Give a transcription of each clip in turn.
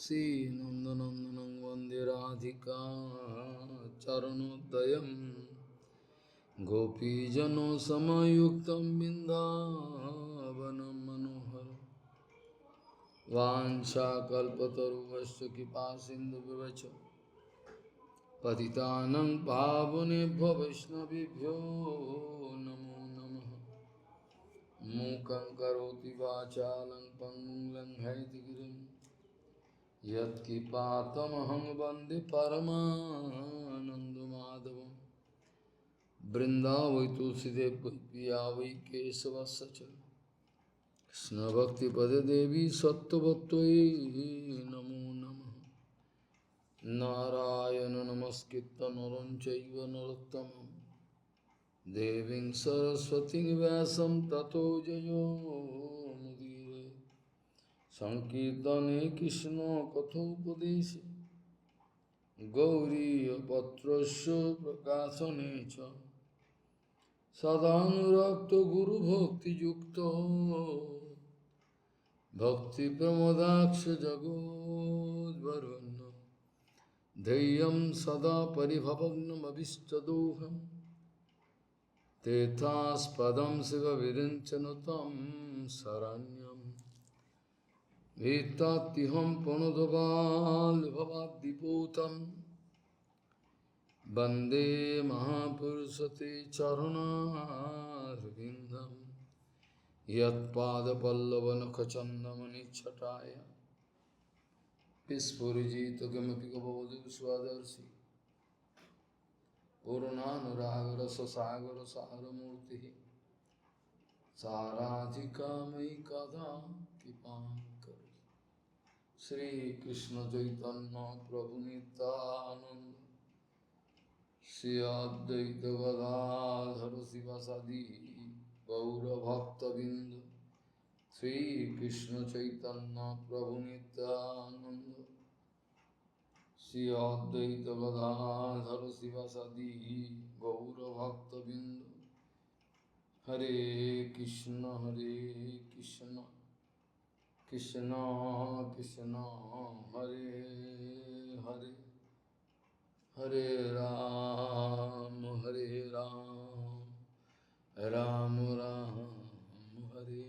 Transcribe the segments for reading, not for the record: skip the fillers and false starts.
श्रीनन्दनन्दनं वन्दे राधिका चरणोदयं गोपीजनसमयुक्तं बिन्दावनं मनोहरं वाञ्छाकल्पतरुभ्यश्च कृपासिन्धुभ्यश्च पतितानं पावनेभ्यो वैष्णवेभ्यो नमो नमः। मूकं करोति वाचालं पङ्गुं लङ्घयति यत्किपातमहं वन्दे परमानन्दमाधवं वृन्दावै तुलसीदेव पिया वै केशवस्य च कृष्णभक्तिपदे देवी सत्त्ववत्त्वयि नमो नमः। नारायण नमस्कृत्य नरं चैव नरोत्तमं देवीं सरस्वतीं व्यासं ततो जयो मुदीरये। संकीर्तने कृष्ण कथोपदेशे गौरीपत्रस्य प्रकाशने च सदानुरक्तो गुरुभक्तियुक्तो भक्तिप्रमोदाक्ष जगोद्वरुण्य धैर्यं सदा परिभवग्नमभिष्टदोहं तेथास्पदं शिवविरिञ्चनुतं शरण्यं एतात्यहं प्रणतबालभवाद्दिपूतं वन्दे महापुरुषते चरणारविन्दं यत्पादपल्लवनखचन्दमनिच्छटाय विस्फुरिजित किमपि गपवधू स्वदर्शि पूर्णानुरागरससागरसारमूर्तिः साराधिकामयि कदा कृपां करोति। श्रीकृष्ण चैतन्य प्रभु नित्यानंद श्री अद्वैत गदाधर शिवासादि गौरभक्तबिंद श्रीकृष्ण चैतन्य प्रभु नित्यानंद श्री अद्वैत गदाधर शिवासादि गौरभक्तबिंद। हरे कृष्ण कृष्ण कृष्ण हरे हरे हरे राम राम राम हरे।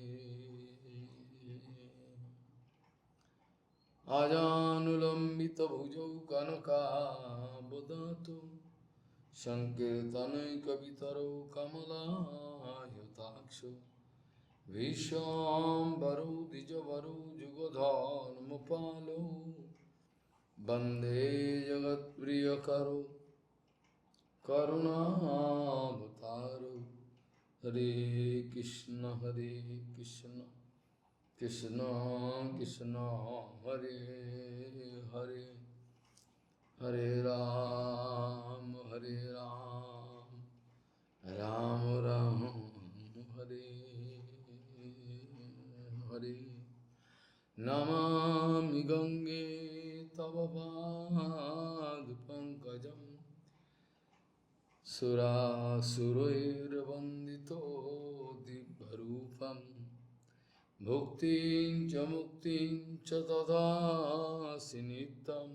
आजानुलंबित भुजौ कनकाबदातु संकीर्तनैकवितरौ कमलायताक्षो विश्वाम्बरौ द्विजवरौ जुगधर्मपालौ वन्दे जगत्प्रियकरौ करुणावतारौ। हरे कृष्ण कृष्ण कृष्ण हरे हरे हरे राम राम राम हरे हरे। नमामि गंगे तव पादपङ्कजं सुरासुरैर्वन्दितो दिव्यरूपं भुक्तिं च मुक्तिं च ददासि नित्यं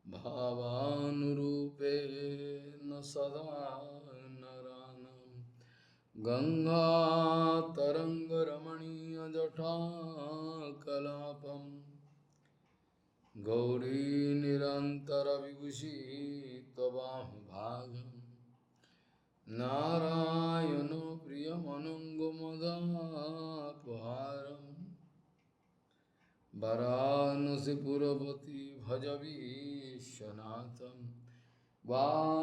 भावानुरूपेण सदा नराणां। गङ्गातरङ्गरमणीयजटाकलापं गौरी निरन्तरविभूषि त्ववामभागं नारायणो प्रियमनङ्गमदापहारं वरानसीपुरपति भजवीशनाथं वागीशजुष्वदने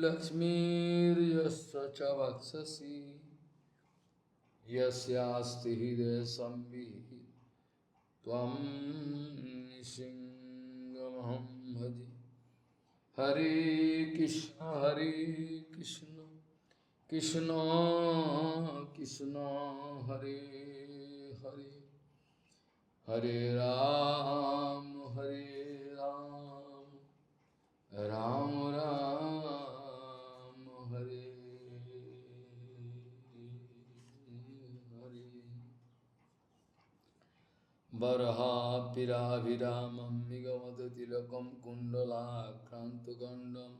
लक्ष्मीर्यस्य च वक्षसि यस्यास्ति हृदये संवित् त्वं नृसिंहमहं भजे। हरे Krishna Krishna Krishna Hare Hare Hare Ram Ram Ram Hare Hare. Varaha Piraviramam Nigamadatilakam Kundalakrantukandam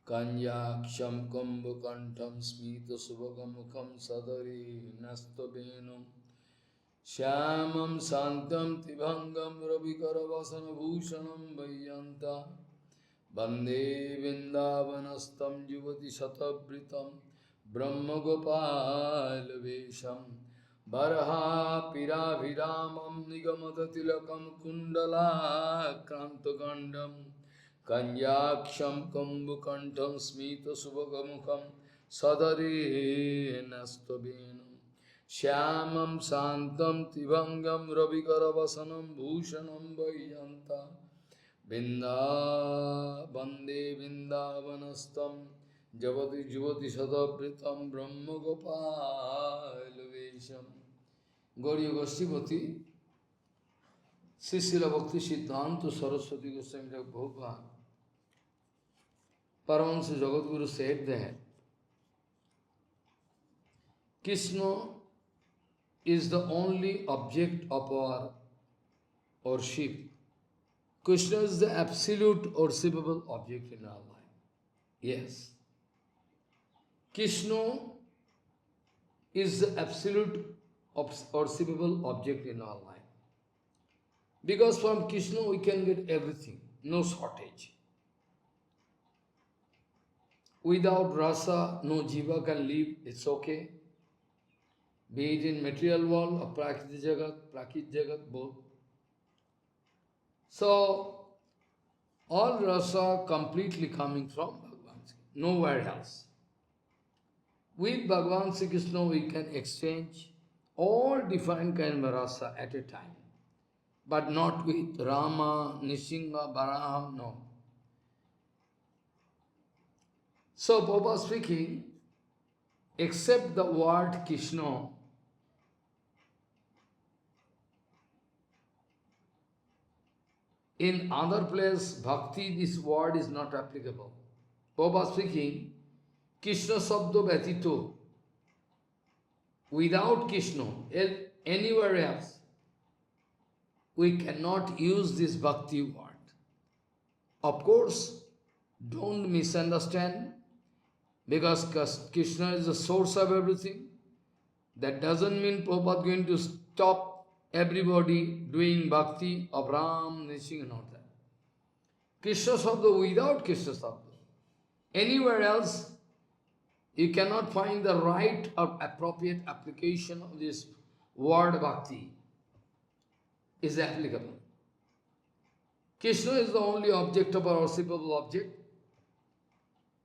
Kanyaksham Kumbhakantam Smita Subhagamukam Sadari Nastabenam Shyamam Santam Tibhangam Ravikarvasana Bhushanam Vayanta Bande Vrindavanastam Jivati Shatabritam Brahma Gopal Vesham Baraha Piraviramam Nigamadatilakam Kundala Krantakandam Kanyaksham Kambukantam Smita Subhagamukam Sadari Nastabenam Shyamam Santam Tibhangam Ravikaravasanam Bhushanam Vayanta Bande Vrindavanastam Javati Jivati Sadabritam Brahma Gopal Vesham. Gauriya Goshtipati, Srila Bhakti Siddhanta Saraswati Goswami Prabhupada, Paramahansa Jagadguru said that Krishna is the only object of our worship. Krishna is the absolute worshipable object in our life. Yes. Krishna is the absolute worshipable object in our life. Because from Krishna we can get everything, no shortage. Without rasa, no jiva can live, it's okay. Be it in material world or prakrit jagat, both. So, all rasa completely coming from Bhagavan Sri, nowhere else. With Bhagavan Sri Krishna we can exchange all different kind of rasa at a time. But not with Rama, Nishinga, Varaha, no. So, Prabhupada speaking, except the word Krishna, in other place, bhakti, this word is not applicable. Prabhupada speaking, Krishna Sabdo Vyatito, without Krishna, anywhere else, we cannot use this bhakti word. Of course, don't misunderstand, because Krishna is the source of everything. That doesn't mean Prabhupada going to stop everybody doing bhakti of Ram, Nishing and all that. Krishna Sabda without Krishna Sabda. Anywhere else, you cannot find the right or appropriate application of this word bhakti is applicable. Krishna is the only object of our worshipable object.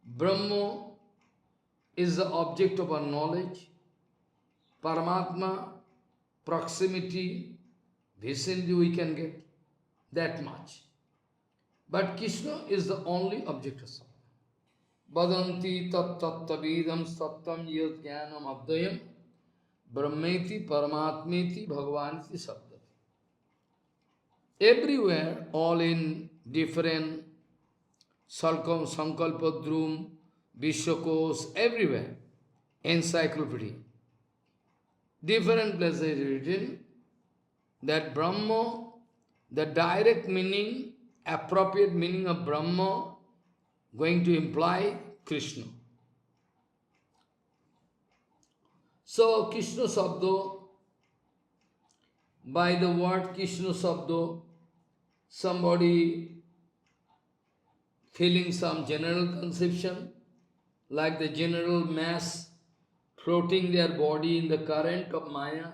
Brahma is the object of our knowledge. Paramatma, proximity, vicinity we can get, that much. But Krishna is the only object of Sabda. Vadanti tat tattavidam sattam yad jnanam abdayam brahmeti paramatmeti bhagavaniti sabda. Everywhere, all in different Sankalpadrum, Vishwakos, everywhere, encyclopedia. Different places written that Brahma, the direct meaning, appropriate meaning of Brahma, going to imply Krishna. So, Krishna Sabdo, by the word Krishna Sabdo, somebody feeling some general conception, like the general mass floating their body in the current of Maya.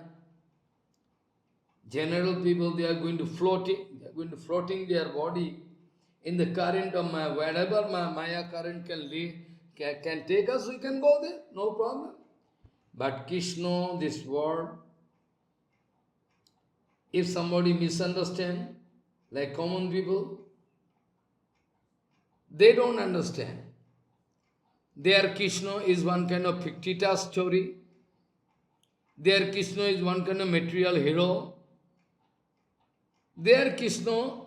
General people, they are going to floating their body in the current of Maya. Wherever Maya current can take us, we can go there, no problem. But Krishna, this word, if somebody misunderstand, like common people, they don't understand. Their Krishna is one kind of fictitious story. Their Krishna is one kind of material hero. Their Krishna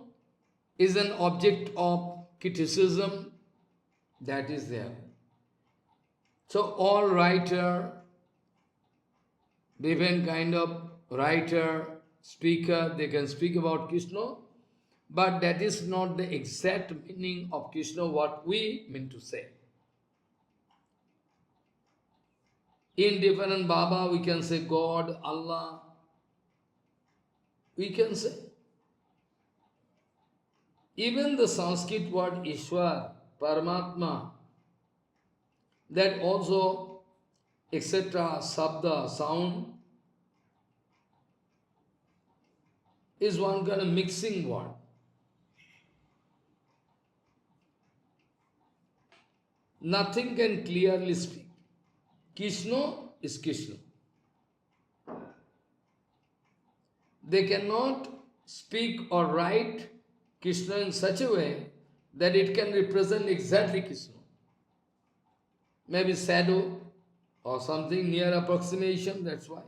is an object of criticism that is there. So all different kind of writer, speaker, they can speak about Krishna, but that is not the exact meaning of Krishna, what we mean to say. In different Baba, we can say God, Allah, we can say. Even the Sanskrit word Ishwar, Paramatma, that also, etc., Sabda, sound, is one kind of mixing word. Nothing can clearly speak. Krishna is Krishna. They cannot speak or write Krishna in such a way that it can represent exactly Krishna. Maybe shadow or something near approximation, that's why.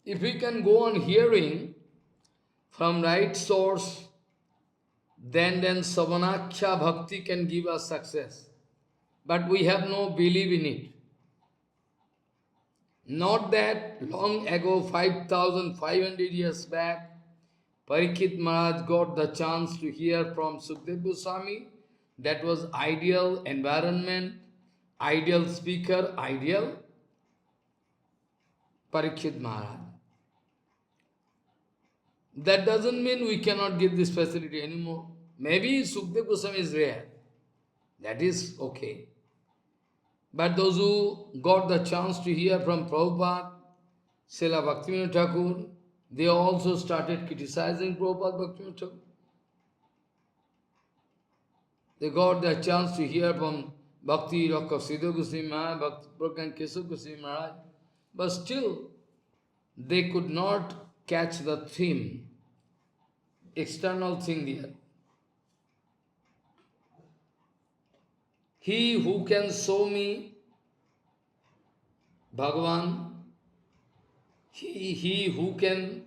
If we can go on hearing from right source, then Savanaksha Bhakti can give us success. But we have no belief in it. Not that long ago, 5,500 years back, Parikshit Maharaj got the chance to hear from Sukdev Goswami. That was ideal environment, ideal speaker, ideal Parikshit Maharaj. That doesn't mean we cannot get this facility anymore. Maybe Sukdev Goswami is rare. That is okay. But those who got the chance to hear from Prabhupada, Srila Bhaktivinoda Thakur, they also started criticizing Prabhupada Bhaktivinoda Thakur. They got the chance to hear from Bhakti Rock of Siddha Goswami Maharaj, Bhakti Prakash Keshav Goswami Maharaj, but still they could not catch the theme, external thing there. He who can show me Bhagavan, he who can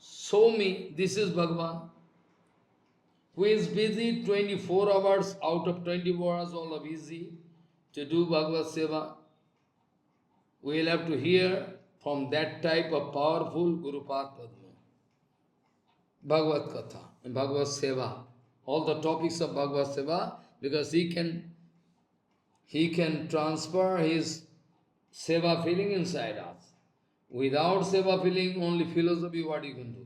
show me this is Bhagavan, who is busy 24 hours out of 24 hours, all are busy to do Bhagavad Seva. We will have to hear from that type of powerful Guru Padma, Bhagavad Katha and Bhagavad Seva, all the topics of Bhagavad Seva, because he can transfer his Seva feeling inside us. Without Seva feeling, only philosophy, what you can do.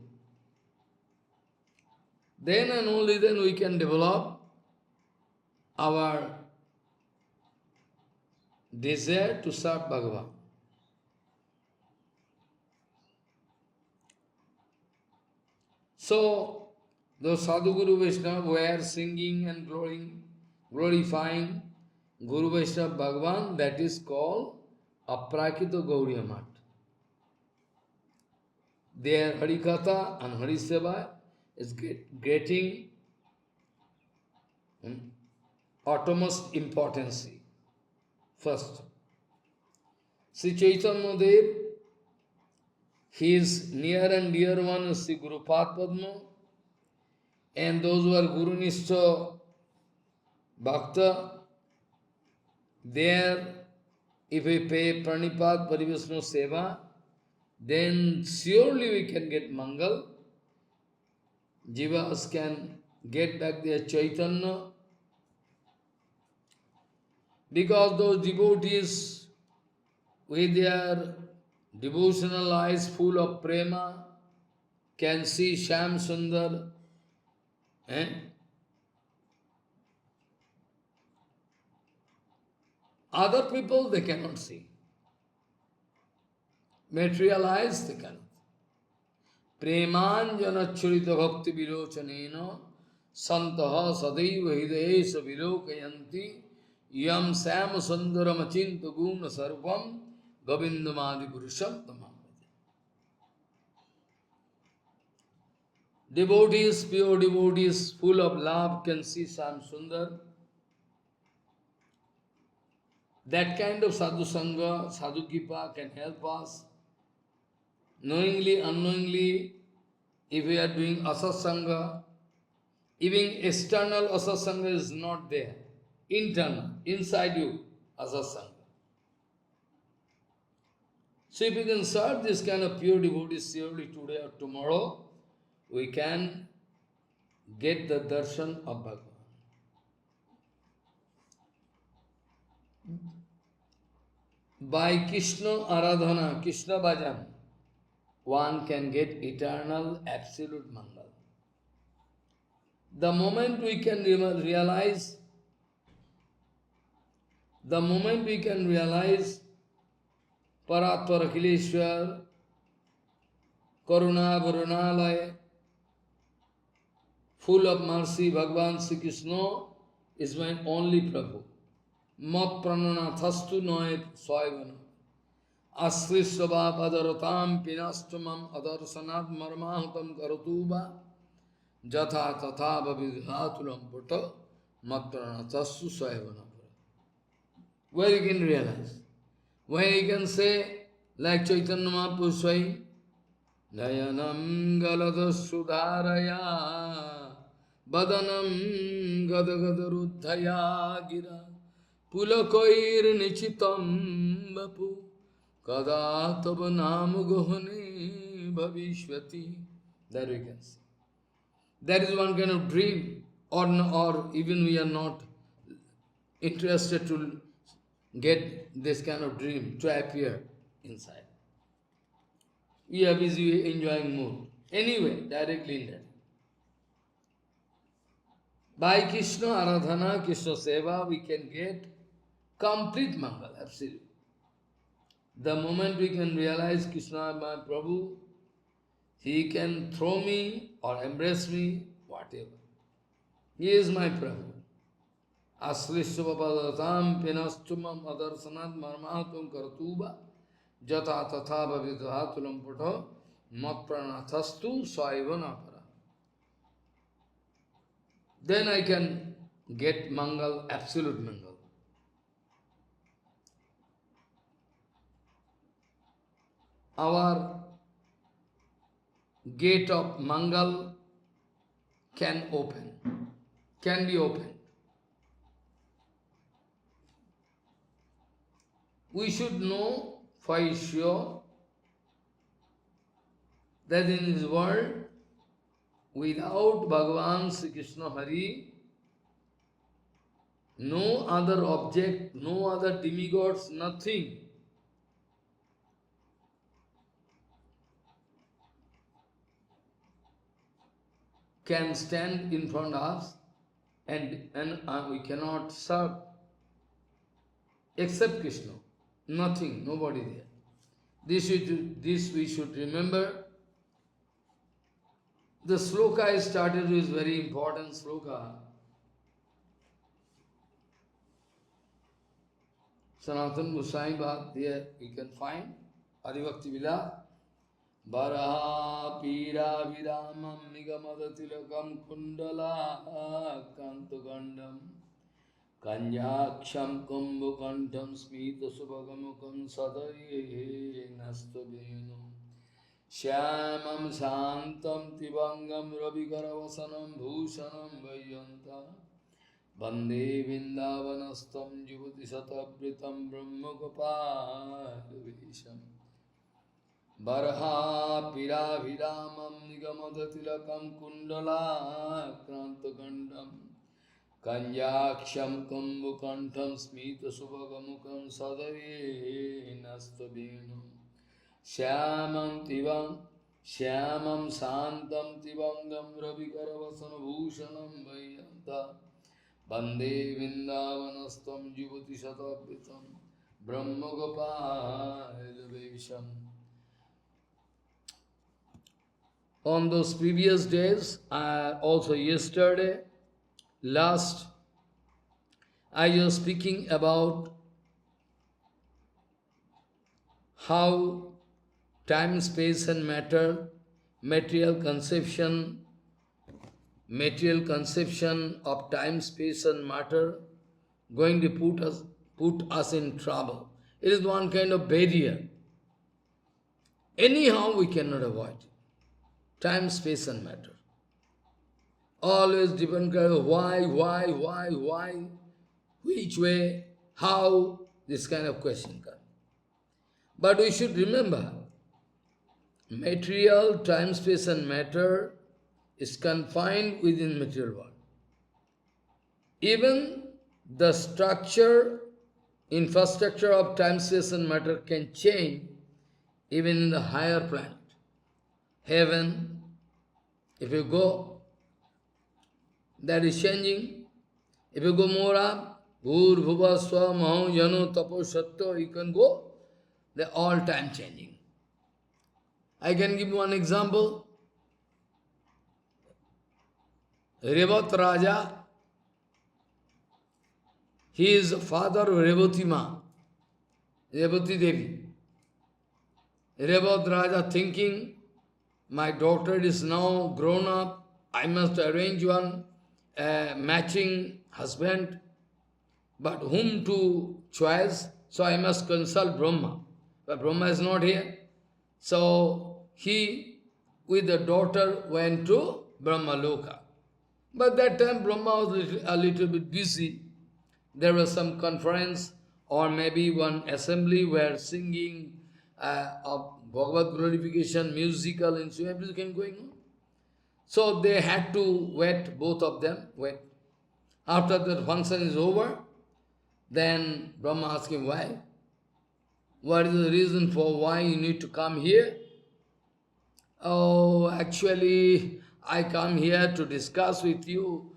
Then and only then we can develop our desire to serve Bhagavan. So, those Sadhu Guru Vaishnava were singing and glorifying Guru Vaishnava Bhagavan, that is called Aprakita Gauriya Mat. Their Harikatha and Hariseva is getting utmost importance. First, Sri Chaitanya Dev, his near and dear one is Sri Guru Padma, and those who are Guru Nishtha Bhakta, there, if we pay Pranipad Parivasno Seva, then surely we can get Mangal. Jivas can get back their Chaitanya. Because those devotees with their devotional eyes full of prema can see Shyam Sundar. Other people they cannot see. Materialize they cannot. Premanjana churita bhakti virochanena santaha sadaiva hidayesa vilokayanti yam sam sundaram achinta guna sarvam govindamadi purusham tamam. Devotees, pure devotees, full of love can see Sam Sundar. That kind of sadhu sangha, sadhu kipa can help us. Knowingly, unknowingly, if we are doing asasanga, even external asasanga is not there. Internal, inside you, asasanga. So if we can serve this kind of pure devotees surely today or tomorrow, we can get the darshan of Bhagavan. By Krishna Aradhana, Krishna Bhajan, one can get eternal absolute Mangal. The moment we can realize, the moment we can realize Paratvar Akhileshwar, Karuna Varunalaya, full of mercy, Bhagavan Sri Krishna is my only Prabhu. Mat pranana thastu noe soivana. Asrisvabha padaratam pinastamam adarsanat marmahutam karatuba jatha tatha bhavidhatulam putta mat pranana thastu soivana. Where you can realize, where you can say, like Chaitanya Mahaprabhu saying, Nayanam galadasudharaya Badanam gadagadarudhaya gira Pulakoir nichitam vapu Kada tava nam gohane bhavishvati. There we can see. That is one kind of dream, or even we are not interested to get this kind of dream to appear inside. We are busy enjoying mood. Anyway, directly in that. By Krishna Aradhana, Krishna Seva, we can get complete Mangal, absolutely. The moment we can realize Krishna, my Prabhu, he can throw me or embrace me, whatever. He is my Prabhu. Aslishtavapadatam pinastumam adarsanat marmahatum kartuba jata tatha bhavidhatulam puto mat pranathastu saivanapara. Then I can get Mangal, absolute Mangal. Our gate of Mangal can be opened. We should know for sure that in this world, without Bhagavan Sri Krishna Hari, no other object, no other demigods, nothing can stand in front of us and we cannot serve except Krishna. Nothing, nobody there. This we should remember. The sloka I started with very important sloka. Sanatana Goswami Bhat, there we can find Adivakti Vila. Varaha Pira Viramam Nigamadatilakam Kundala Kantugandam Kanyaksham Kumbhukantam Smita Subhagamukam Sadari Nastabinu Shyamam Santam Tibangam Ravikaravasanam Bhushanam Vayanta Bande Vindavanastam Jivati Satabritam Brahmakopalvisham Barha Pira Viramam Nigamadatilakam Kundala Krantagandam Kanyaksham Kumbhukantam Smita Subhagamukam Sadari Nastabinu Shyamam Santam Tibangam Ravikaravasan Bhushanam Vayanta Bande Vindavanastam Jivati Satapitam Brahmagopalvisham. On those previous days, also yesterday, last, I was speaking about how time, space and matter, material conception of time, space and matter going to put us in trouble. It is one kind of barrier. Anyhow we cannot avoid it. Time, space and matter. Always depend on why, which way, how, this kind of question comes. But we should remember, material, time, space and matter is confined within material world. Even the structure, infrastructure of time, space and matter can change even in the higher planet. Heaven, if you go, that is changing. If you go more up, Bhur, Bhuva, Swa, Maho, Yano, Tapo, Satya, you can go, they're all time changing. I can give one example. Revat Raja, he is the father of Revati Ma, Revati Devi. Revat Raja thinking, my daughter is now grown up, I must arrange one matching husband, but whom to choose? So I must consult Brahma. But Brahma is not here. So he, with the daughter, went to Brahma Loka. But that time Brahma was a little bit busy. There was some conference or maybe one assembly where singing of Bhagavad glorification, musical instrument, everything going on. So they had to wait, both of them wait. After the function is over, then Brahma asked him, why? What is the reason for why you need to come here? Oh, actually, I come here to discuss with you.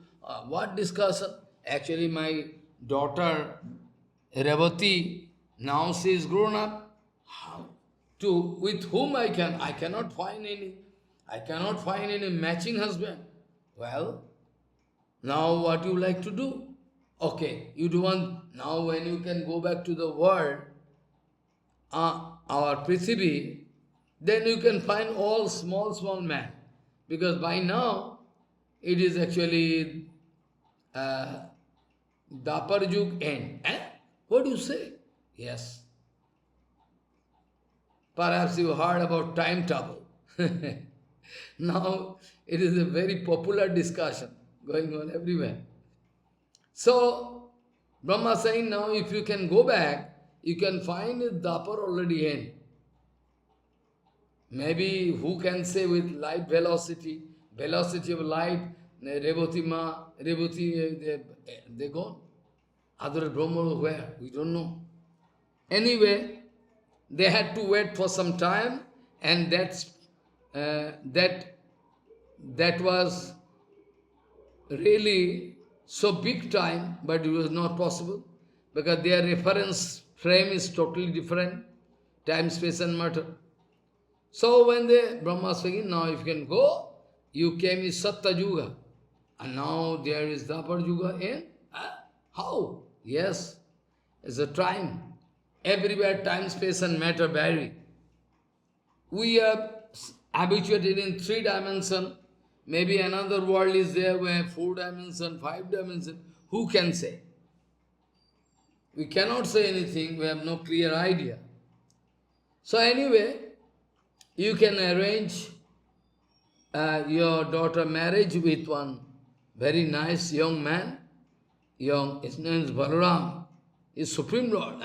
What discussion? Actually, my daughter, Revati, now she is grown up. How? With whom I can? I cannot find any matching husband. Well, now what you like to do? Okay, you do want, now when you can go back to the world, our Prithvi, then you can find all small men. Because by now, it is actually Dapar Yug end. Eh? What do you say? Yes. Perhaps you heard about time travel. Now, it is a very popular discussion going on everywhere. So, Brahma saying now if you can go back, you can find Dapar already in. Maybe who can say with light velocity of light, Revati, they gone. Other Brahma where? We don't know. Anyway, they had to wait for some time, and that was really so big time, but it was not possible because their reference frame is totally different, time, space and matter. So when the Brahma was speaking, now if you can go, you came in Satta Yuga, and now there is Dapar Yuga in. How? Yes, it's a time. Everywhere time, space and matter vary. We are habituated in 3 dimensions. Maybe another world is there where 4 dimensions, 5 dimensions. Who can say? We cannot say anything, we have no clear idea. So anyway, you can arrange your daughter marriage with one very nice young man. His name is Balaram. He's Supreme Lord.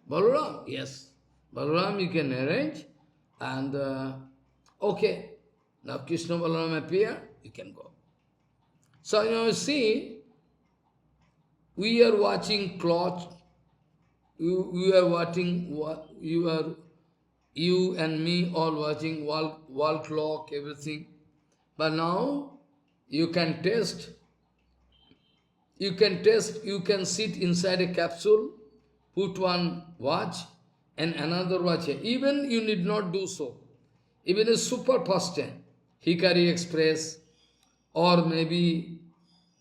Balaram, yes. Balaram you can arrange. And okay, now Krishna Balaram appear, you can go. So you see, we are watching clock. You are watching, you and me all watching wall clock, everything. But now you can test, you can sit inside a capsule, put one watch and another watch here. Even you need not do so. Even a super fast train, Hikari Express, or maybe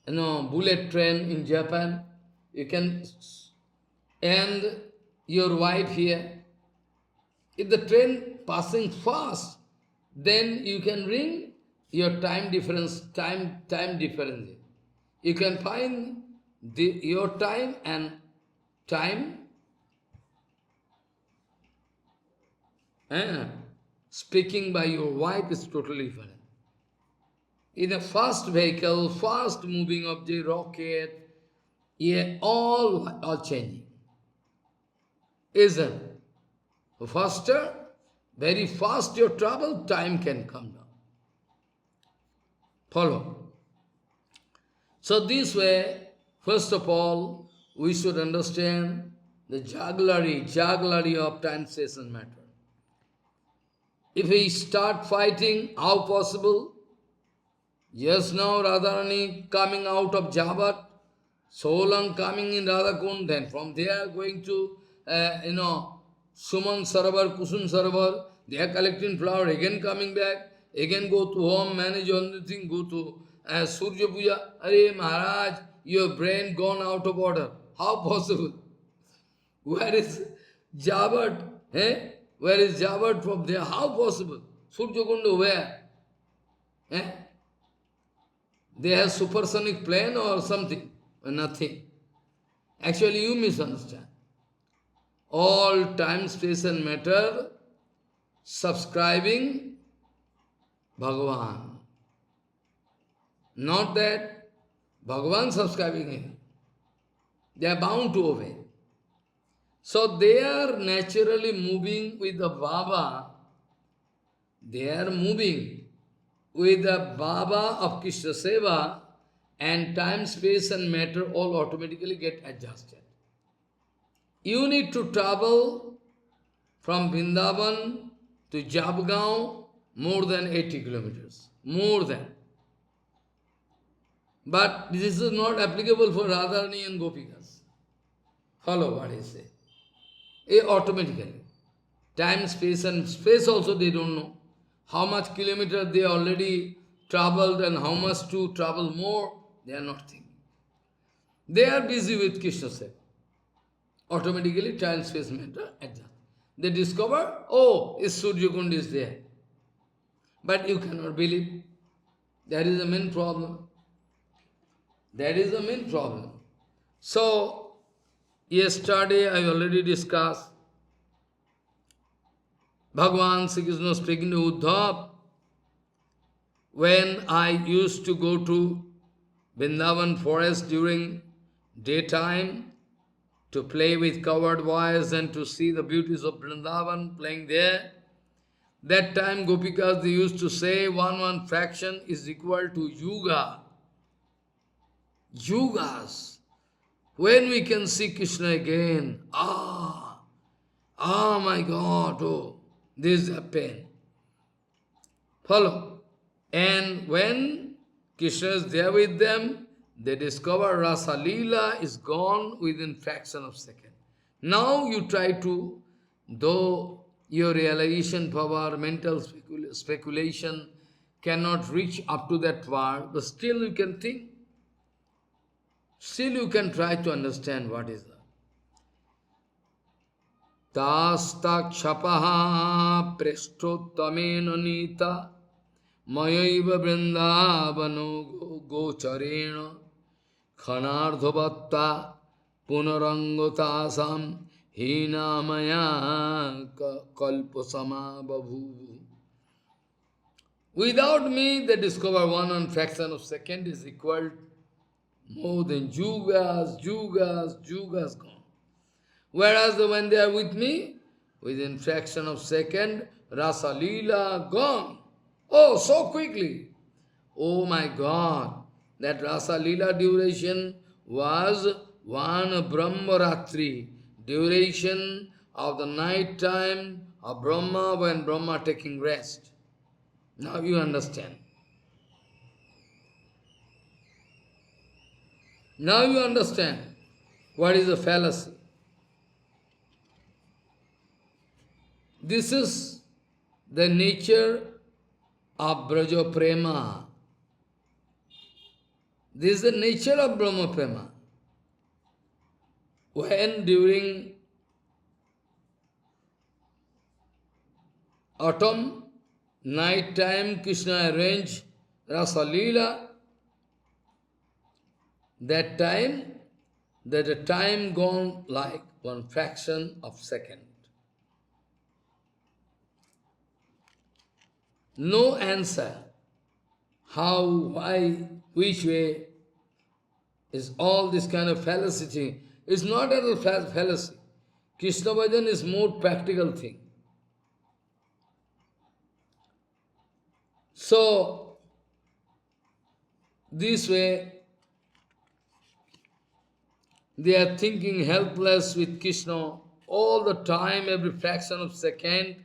bullet train in Japan, you can, and your wife here. If the train passing fast, then you can ring your time difference, time difference. You can find your time and time. Speaking by your wife is totally different. In a fast vehicle, fast moving object, rocket, yeah, all changing. Isn't? faster, very fast your travel, time can come down. Follow. So this way, first of all, we should understand the jugglery of time, space and matter. If we start fighting, how possible? Just now Radharani coming out of Jabat, so long coming in Radhakund, then from there going to, Suman Sarovar, Kusum Sarovar, they are collecting flower, again coming back, again go to home, manage everything, go to Surya Puja. Arey Maharaj, your brain gone out of order. How possible? Where is Jabat? Eh? Where is Jabat from there? How possible? Surya Kundu, where? Eh? They have supersonic plane or something? Nothing. Actually, you misunderstand. All time, space and matter subscribing Bhagavan. Not that Bhagavan subscribing him. They are bound to obey. So they are naturally moving with the Baba. They are moving with the Baba of Krishna Seva, and time, space and matter all automatically get adjusted. You need to travel from Vrindavan to Jabgaon more than 80 kilometers. More than. But this is not applicable for Radharani and Gopikas. Follow what I say. Automatically. Time, space and space also they don't know. How much kilometer they already traveled and how much to travel more, they are not thinking. They are busy with Krishna Seva. Automatically time, space, matter adjust. They discover, oh, Surya Kund is there. But you cannot believe. That is the main problem. That is the main problem. So, yesterday I already discussed, Bhagavan Sri Krishna speaking to Uddhav, when I used to go to Vrindavan forest during daytime to play with covered wires and to see the beauties of Vrindavan playing there, that time Gopikas, they used to say one fraction is equal to yuga. Yugas. When we can see Krishna again, my God, oh, this is a pain. Follow. And when Krishna is there with them, they discover Rasa Leela is gone within fraction of second. Now you try to, though your realization power, mental speculation cannot reach up to that part, but still you can think. Still you can try to understand what is that. Tastak chapaha prestottamena nita mayaiva vrindavano gocharena khanardhavatta punarangotasam hina maya kalpasama babhu. Without me, they discover one fraction of second is equal more than yugas gone. Whereas when they are with me, within fraction of second, Rasa Leela gone. Oh, so quickly. Oh my God, that Rasa Leela duration was one Brahmaratri, duration of the night time of Brahma when Brahma taking rest. Now you understand. Now you understand what is the fallacy. This is the nature of Braja Prema. This is the nature of Brahma Prema. When during autumn, night time, Krishna arranged Rasa Leela, that the time gone like one fraction of second. No answer. How, why, which way is all this kind of fallacy. It's not at all fallacy. Krishna Bhajan is more practical thing. So, this way, they are thinking helpless with Krishna all the time, every fraction of second.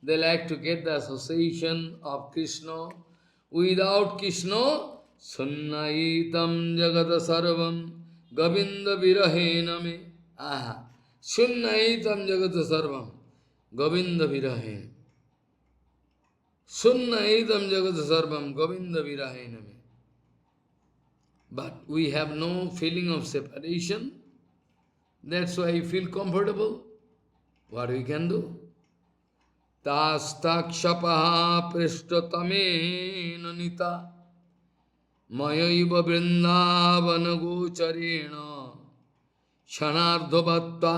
They like to get the association of Krishna. Without Krishna, Sunnaitam Jagata Sarvam Govinda Virahena me. Aha. Sunnaitam Jagata Sarvam Govinda Virahena. Sunnaitam Jagata Sarvam Govinda Virahena me. But we have no feeling of separation. That's why I feel comfortable. What we can do? Tastakshapaha prishtatame nanita mayaiva vrindavana gocharena shanardhavatta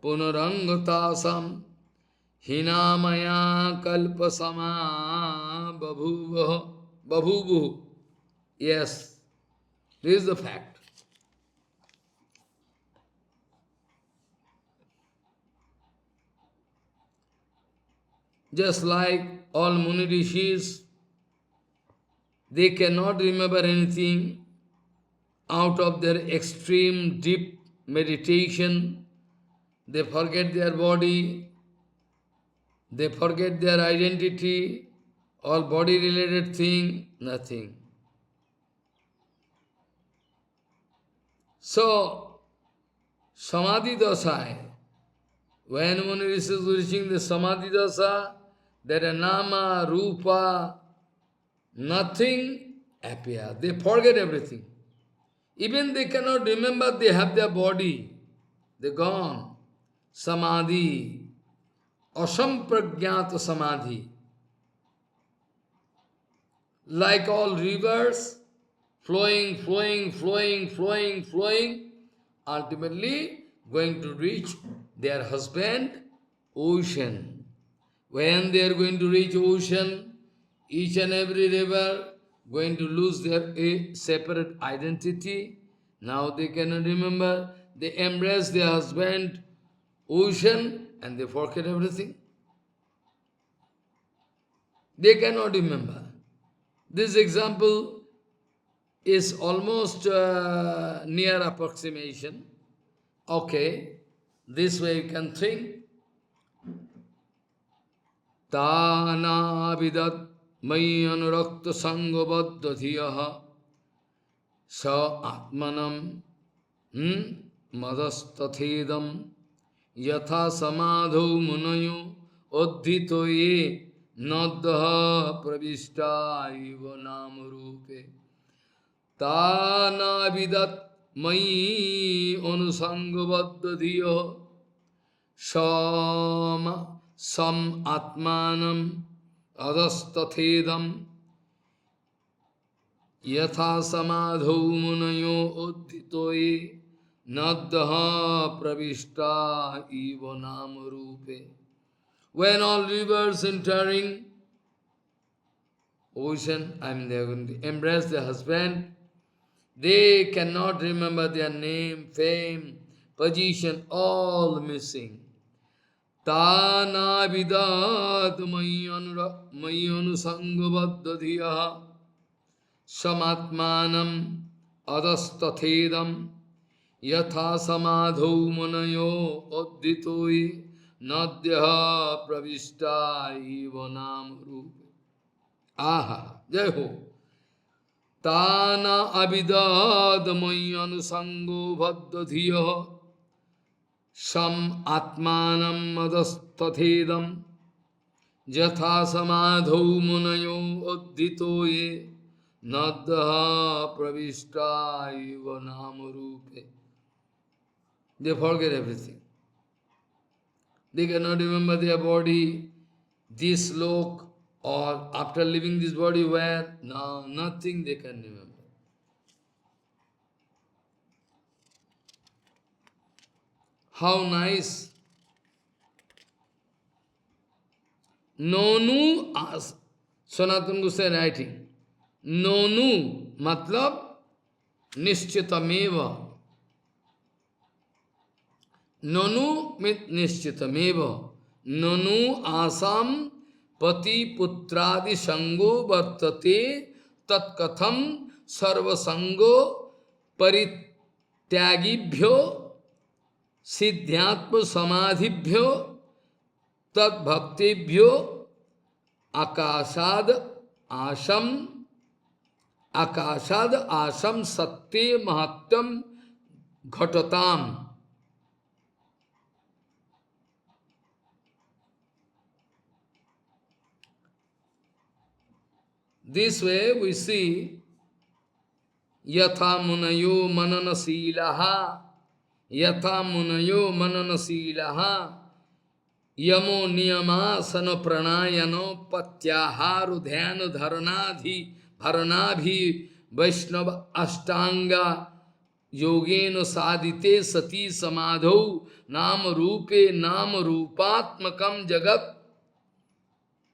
punarangatasam hinamaya kalpasama babhuvu. Yes, this is the fact. Just like all Muni Rishis, they cannot remember anything out of their extreme deep meditation. They forget their body, they forget their identity, all body related thing, nothing. So, Samadhi Dasai, when Muni Rishi is reaching the Samadhi Dasa, there are Nama, Rupa, nothing appear. They forget everything. Even they cannot remember they have their body. They're gone. Samadhi. Asampragyata Samadhi. Like all rivers, flowing, ultimately going to reach their husband, ocean. When they are going to reach ocean, each and every river going to lose their separate identity. Now they cannot remember. They embrace their husband, ocean, and they forget everything. They cannot remember. This example is almost near approximation. Okay, this way you can think. Tanavidat mai anurakta sangabadda dhiyaha sa atmanam madastathedam yatha samadho munayo oddhito ye naddaha pravishta iva namarupe Tanavidat mai anusangabadda dhiyaha sam atmanam adastathedam yatha samadho munayo uddhitoye naddaha pravishta iva namarupe. When all rivers entering ocean, they are going to embrace their husband, they cannot remember their name, fame, position, all missing. Tana vidat mayanu sangabadadhiya samatmanam adastathedam yatha samadho munayo oddhitoi nadhya pravishta iva namrupe. Aha, jai ho. Tana avidad mayanu sangabadadhiya sam atmanam adastathedam jatha samadho munayo uddhitoye nadha pravishta iva namarupe. They forget everything. They cannot remember their body, this lok, or after leaving this body where? No, nothing they can remember. How nice. Nonu, as Sanatana Goswami writing. Nonu, matlab, nishchitameva. Nonu mit nishchitameva. Nonu asam पति पुत्रादि संगो वर्तते तत्कथम सर्वसंगो परित्यागिभ्यो सिद्ध्यात्म समाधिभ्यो तद्भक्तिभ्यो आकाशाद आशम आकाशाद आशम सत्य महत्तम घटताम. This way we see yatha munayo mananasilaha, yatha munayo mananasilaha, yamo niyamasana pranayano patyaharu dhyana dharanadhi dharanabhi vaishnava ashtanga yogeno sadite sati samadhau nam rupe nam rupatmakam jagat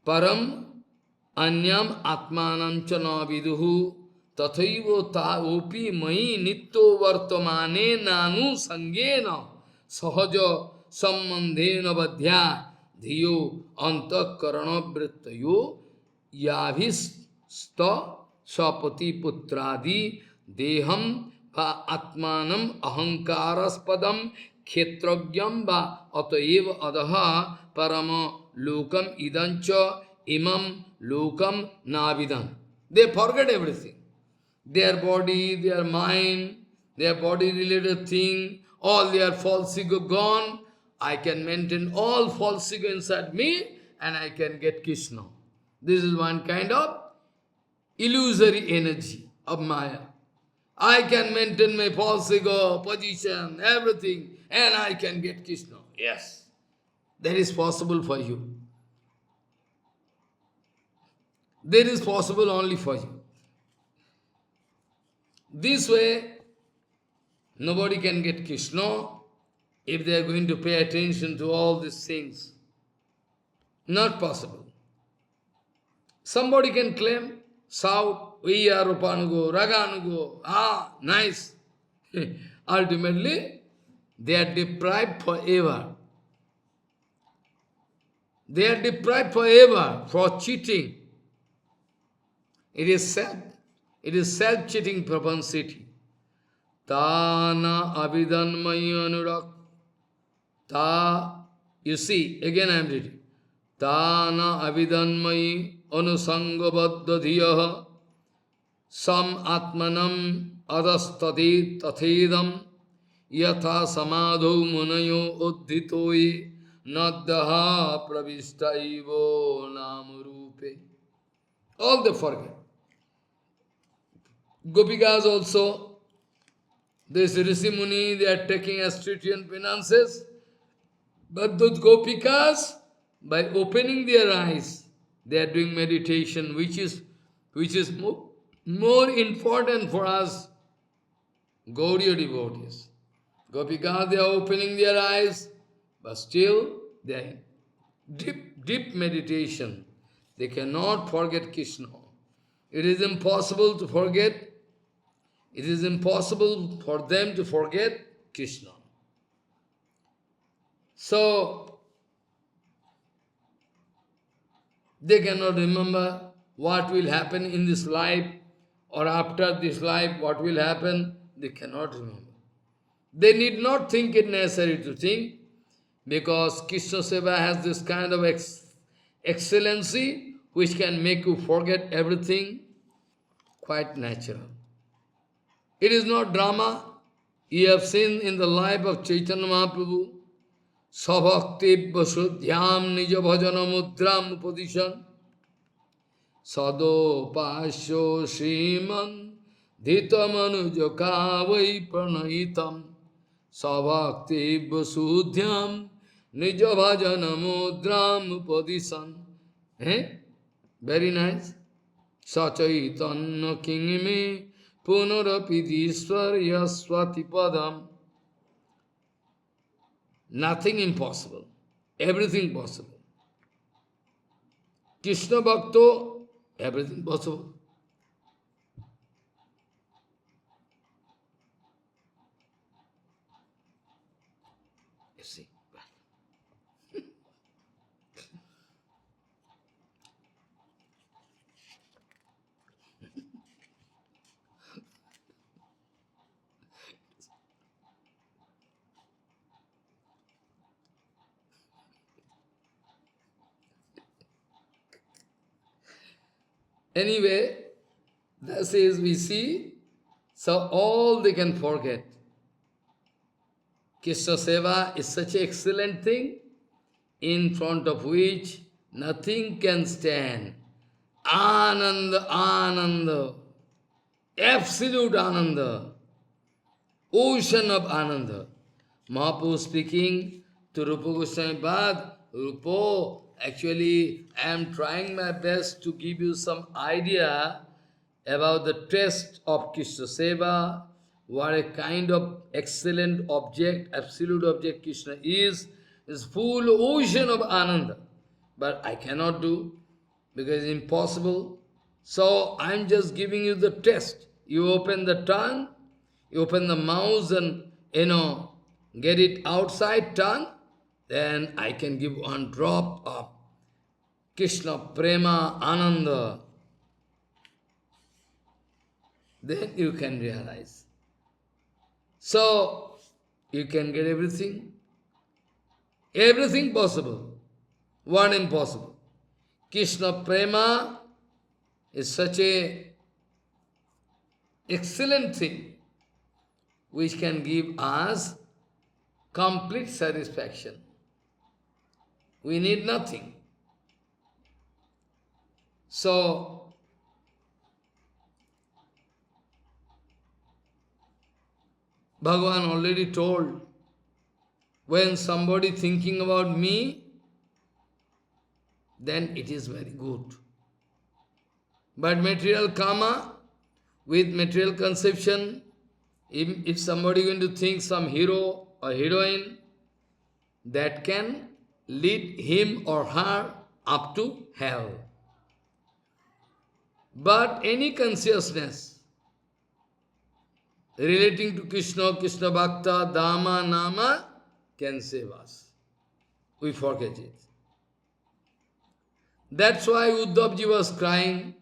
param anyam atmanam cha na viduhu tathaivo ta opi mai nitto vartamane nanu sangena sahaja sambandhena vadhya dhiyo antakarana vrittayo yavista sapati putradi deham va atmanam ahankaraspadam kshetragyam va ataiva adaha parama lokam idancha imam lokam navidan. They forget everything. Their body, their mind, their body related thing, all their false ego gone. I can maintain all false ego inside me and I can get Krishna. This is one kind of illusory energy of Maya. I can maintain my false ego, position, everything, and I can get Krishna. Yes, that is possible for you. That is possible only for you. This way, nobody can get Krishna if they are going to pay attention to all these things. Not possible. Somebody can claim, shout, we are Rupanugo, Raganugo, nice. Ultimately, they are deprived forever. They are deprived forever for cheating. It is self-cheating propensity. Ta avidanmayi anurak. You see, again I am reading. Ta avidanmayi anusangabadda dhiyaha sam atmanam adastadi tathedam yatha samadho munayo uddhitoye naddaha pravistaivo namarupe. All they forget. Gopikas also, this Rishi Muni, they are taking Astrian penances, but those Gopikas, by opening their eyes, they are doing meditation, which is more important for us, Gaudiya devotees. Gopikas, they are opening their eyes, but still they are deep meditation. They cannot forget Krishna. It is impossible to forget. It is impossible for them to forget Krishna. So, they cannot remember what will happen in this life or after this life, what will happen. They cannot remember. They need not think it necessary to think, because Krishna Seva has this kind of excellency which can make you forget everything, quite natural. It is not drama. You have seen in the life of Chaitanya Mahaprabhu, Sabhakti Vasudhyam Nija Bhajana Mudram Upadishan, Sado Pasho Sriman Dhitamanuja Kavai Pranayitam, Sabhakti Vasudhyam Nija Bhajana Mudram Upadishan. Very nice. Sachaitanna Kingme Punarapidishwarya Swatipadam. Nothing impossible. Everything possible. Krishna Bhakto, everything possible. You see. Anyway, that is we see, so all they can forget. Krishna Seva is such an excellent thing, in front of which nothing can stand. Ananda, Ananda, absolute Ananda, ocean of Ananda. Mahaprabhu speaking to Rupa Goswami Pad, Rupa, actually I am trying my best to give you some idea about the taste of Krishna Seva, what a kind of excellent object, absolute object Krishna is full ocean of Ananda. But I cannot do, because it's impossible. So I'm just giving you the test. You open the tongue, you open the mouth and, get it outside tongue, then I can give one drop of Krishna Prema Ananda. Then you can realize. So, you can get everything. Everything possible. One impossible. Krishna Prema is such a excellent thing which can give us complete satisfaction. We need nothing. So, Bhagavan already told, when somebody thinking about me, then it is very good. But material karma, with material conception, if somebody going to think some hero or heroine, that can lead him or her up to hell. But any consciousness relating to Krishna, Krishna Bhakta, Dhamma, Nama can save us. We forget it. That's why Uddhavji was crying.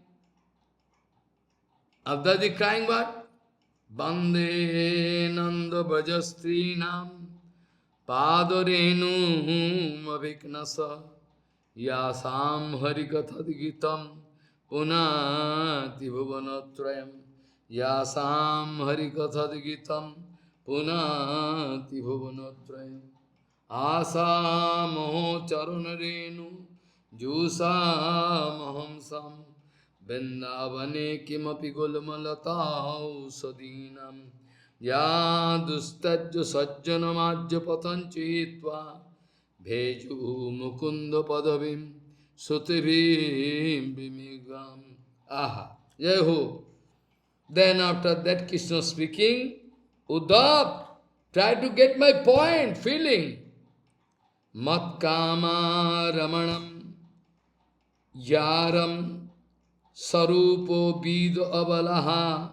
Uddhavji crying what? Bande Nanda Brajastrinam Padarenu Maviknasa Yasam Harikathagitam Punati Bhuvanatrayam Yasam Harikathagitam Punati Bhuvanatrayam Asamo Charunarenu Jusa Mahamsam Vrindavane Kimapi Gulmalatau Sadinam Ya Dustajya Sajjanamajya Patanchitva Bheju Mukunda Padavim Sutibhim Bimigam. Aha, Jehu. Then after that Krishna speaking, Uddhav, try to get my point, feeling. Matkama Ramanam Yaram Sarupo Bido Abalaha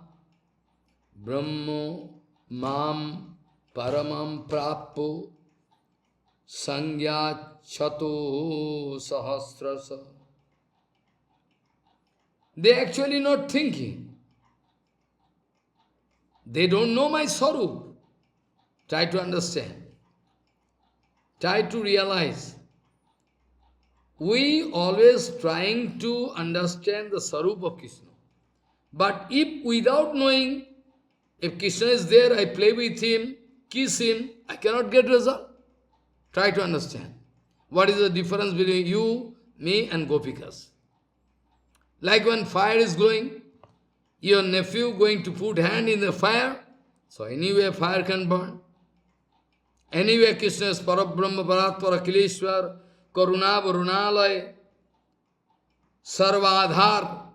Brahmo Mam Paramam Prapo Sangya Chato Sahasrasa. They actually not thinking. They don't know my Sarup. Try to understand. Try to realize. We always trying to understand the Sarup of Krishna. But if without knowing, if Krishna is there, I play with him, kiss him, I cannot get result. Try to understand. What is the difference between you, me and Gopikas? Like when fire is glowing, your nephew going to put hand in the fire, so anyway fire can burn. Anyway Krishna is Parabrahma Paratpara Kileshwar, Karuna Varunalaya, Sarvadhar.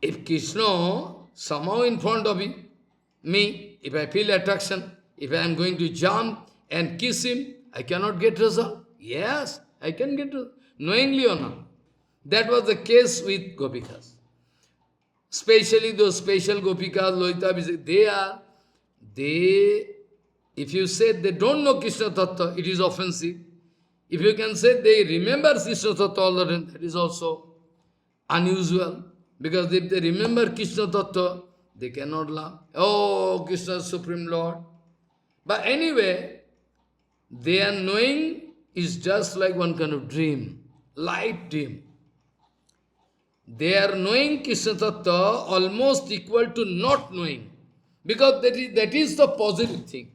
If Krishna somehow in front of me, if I feel attraction, if I am going to jump and kiss him, I cannot get result. Yes, I can get result, knowingly or not. That was the case with Gopikas. Especially those special Gopikas, Loita, if you say they don't know Krishna Tattva, it is offensive. If you can say they remember Krishna Tattva all the time, that is also unusual. Because if they remember Krishna Tattva, they cannot laugh. Oh, Krishna is Supreme Lord. But anyway, their knowing is just like one kind of dream, light dream. they are knowing Krishna Tattva almost equal to not knowing. Because that is the positive thing.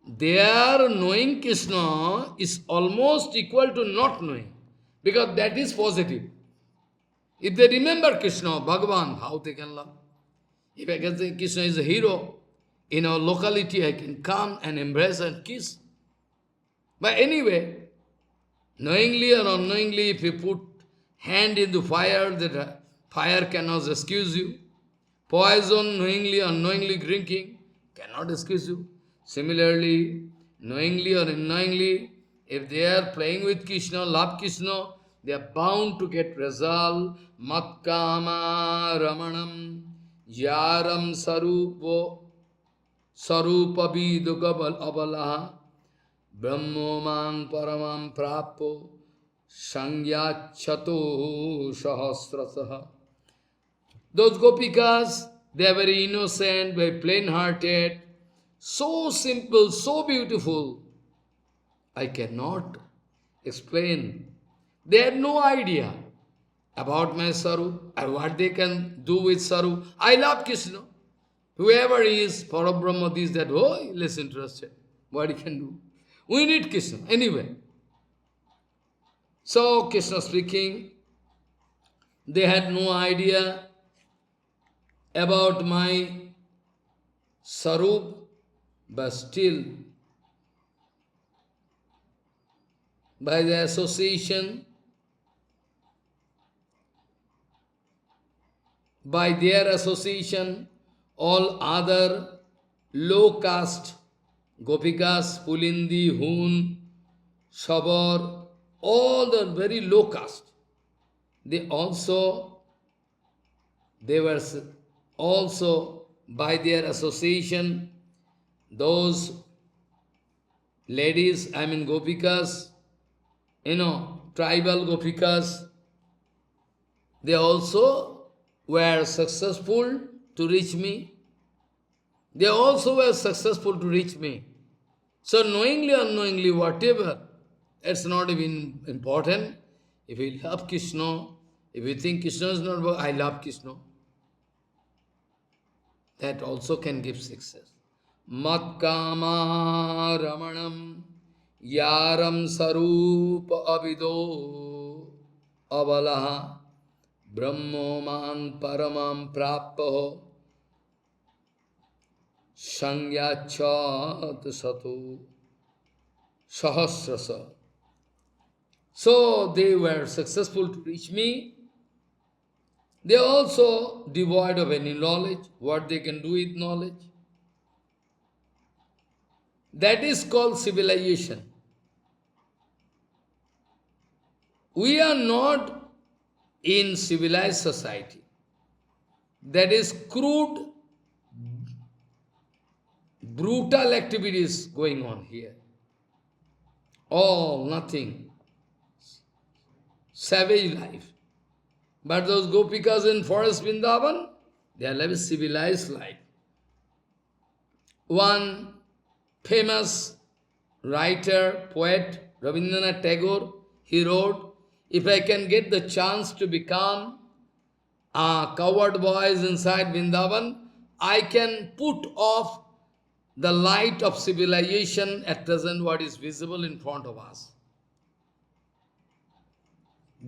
Their knowing Krishna is almost equal to not knowing. Because that is positive. If they remember Krishna, Bhagavan, how they can love? If I can say Krishna is a hero, in our locality I can come and embrace and kiss. But anyway, knowingly or unknowingly, if you put hand into fire, the fire cannot excuse you. Poison, knowingly or unknowingly drinking, cannot excuse you. Similarly, knowingly or unknowingly, if they are playing with Krishna, love Krishna, they are bound to get result. Matkama Ramanam Yaram Sarupa Vidukabal Abalaha Brahmoman Paramam Prapo Sangyachato Sahasrasaha. Those gopikas, they are very innocent, very plain-hearted, so simple, so beautiful. I cannot explain. They had no idea about my Sarup and what they can do with Sarup. I love Krishna. Whoever he is, Parabrahma, this, that, oh, less interested. What he can do. We need Krishna. Anyway. So, Krishna speaking, they had no idea about my Sarup, but still, by the association, by their association, all other low caste, Gopikas, Pulindi, Hun, Sabar, all the very low caste, they were also by their association, those ladies, I mean Gopikas, tribal Gopikas, they also were successful to reach me. They also were successful to reach me. So knowingly or unknowingly, whatever, it's not even important. If you love Krishna, if you think Krishna is not, I love Krishna, that also can give success. Matkama Ramanam Yaram Sarupa Avido Avalaha Brahmoman Paramam Prapaho Sangyachat Satu Sahasrasa. So they were successful to reach me. They are also devoid of any knowledge, what they can do with knowledge. That is called civilization. We are not in civilized society. That is crude, brutal activities going on here. All, nothing. Savage life. But those Gopikas in forest Vrindavan, they are living civilized life. One famous writer, poet, Rabindranath Tagore, he wrote, if I can get the chance to become a coward boys inside Vrindavan, I can put off the light of civilization at present what is visible in front of us.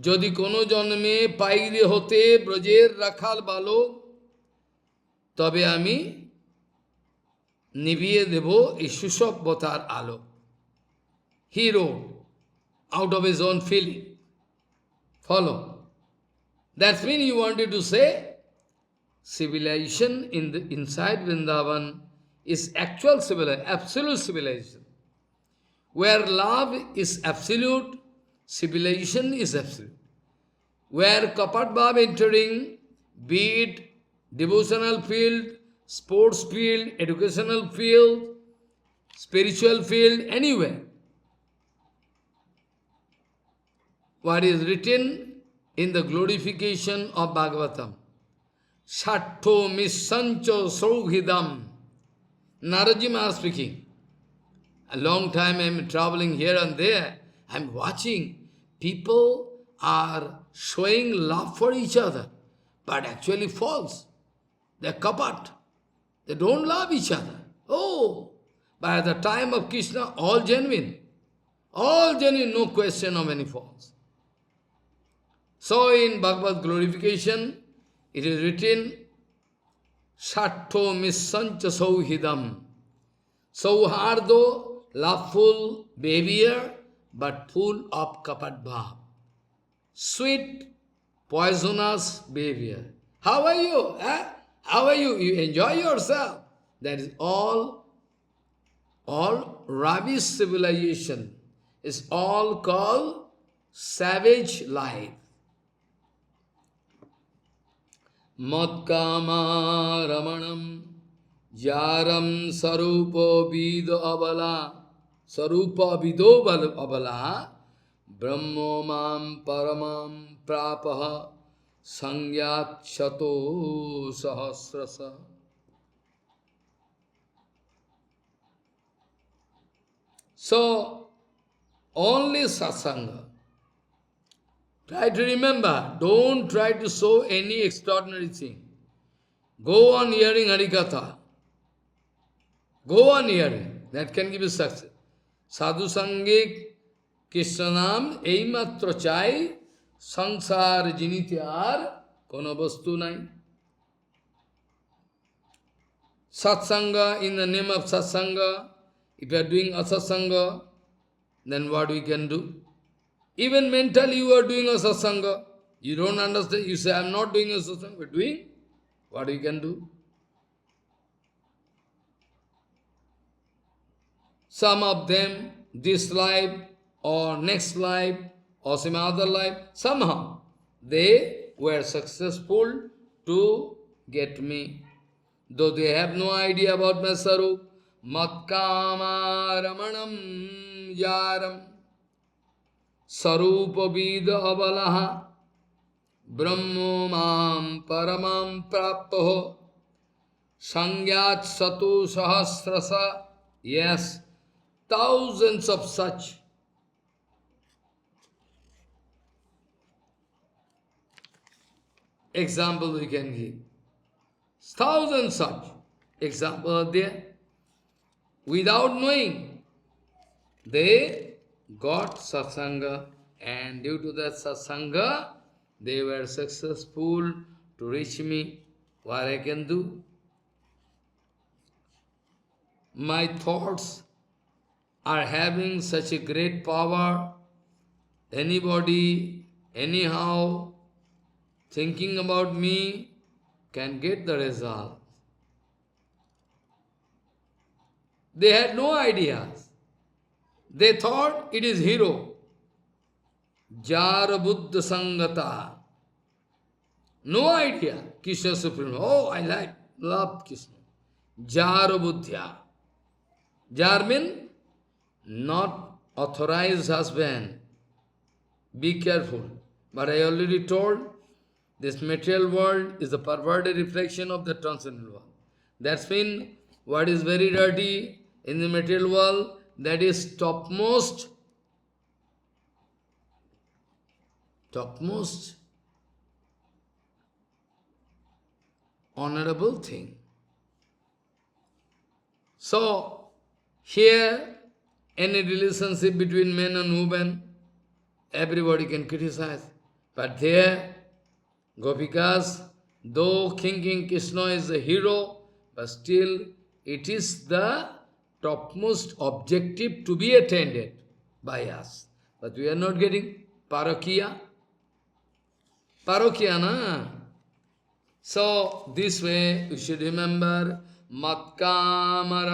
যদি কোনো জন্মে পাইরে হতে ব্রজের রাখাল বালক তবে আমি নিভিয়ে দেব এই সুসভ্যতার আলো. He wrote out of his own feeling. Follow. That means he wanted to say civilization inside Vrindavan is actual civilization, absolute civilization. Where love is absolute, civilization is absolute. Where Kapat Bhav entering, be it devotional field, sports field, educational field, spiritual field, anywhere. What is written in the glorification of Bhagavatam. Sattho misancho saughidam. Naradji Maharaj speaking. A long time I am traveling here and there. I am watching people are showing love for each other, but actually false. They're kapat. They don't love each other. Oh, by the time of Krishna, all genuine, no question of any faults. So in Bhagavad glorification, it is written, Shatto missancha sauhidam. Sauhardo, loveful behavior, but full of kapat bhav. Sweet, poisonous behavior. How are you? Eh? How are you? You enjoy yourself. That is all rubbish civilization. Is all called savage life. Matkama ramanam yaram sarupa vido abala brahmo mam paramam prapaha sangyat shato sahasrasa. So, only satsanga. Try to remember, don't try to show any extraordinary thing. Go on hearing Harikatha. Go on hearing. That can give you success. Sadhu Sangik Krishnanam Eimatro Chai Sansar Jinityar Kono Vastu Nai. Satsanga, in the name of Satsanga, if you are doing asatsanga, then what we can do? Even mentally you are doing a satsanga. You don't understand. You say, I am not doing a satsanga. But doing, what we can do? Some of them, this life or next life or some other life, somehow they were successful to get me. Though they have no idea about my sarup. Matkama ramanam yaram sarupa vida abalaha brahmo mam paramam prapto sangyat satu sahasrasa. Yes, thousands of such examples we can give. Thousands such examples are there. Without knowing, they got satsanga, and due to that satsanga, they were successful to reach me. What I can do? My thoughts are having such a great power. Anybody, anyhow, thinking about me can get the result. They had no ideas. They thought it is hero. Jara Buddha Sangata. No idea. Krishna Supreme. Oh, love Krishna. Jara Buddhya. Jar means not authorized husband. Be careful. But I already told, this material world is a perverted reflection of the transcendental world. That's means what is very dirty in the material world, that is topmost honorable thing. So, here, any relationship between man and woman, everybody can criticize. But there, Gopikas, though thinking Krishna is the hero, but still it is the topmost objective to be attained by us. But we are not getting parokia. Parokia, na? So, this way you should remember Matkama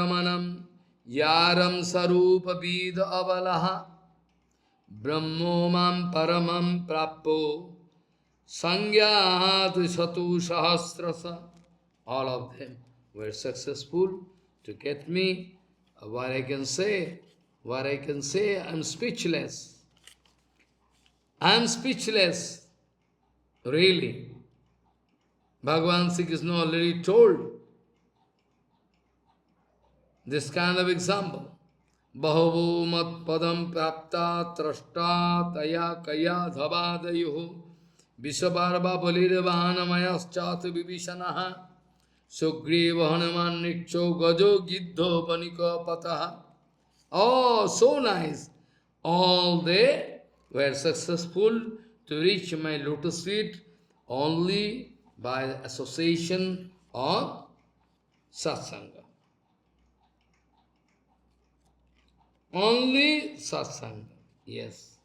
yaram sarupa vida avalaha brahmo mam paramam prapo sangyat satu sahasrasa. All of them were successful to get me. What I can say, I'm speechless. I'm speechless, really. Bhagavan Sri Krishna already told this kind of example. बहवो मत्पदं प्राप्ता त्रष्टा तया कया धवादयुः विश्वपार्वा बलिर्वाणमयश्चात् विभीषणः Sugriva Hanuman निक्षो गजो गिद्धो वनिकपतः. Oh, so nice. All they were successful to reach my lotus feet only by the association of satsanga. Only satsanga. Yes.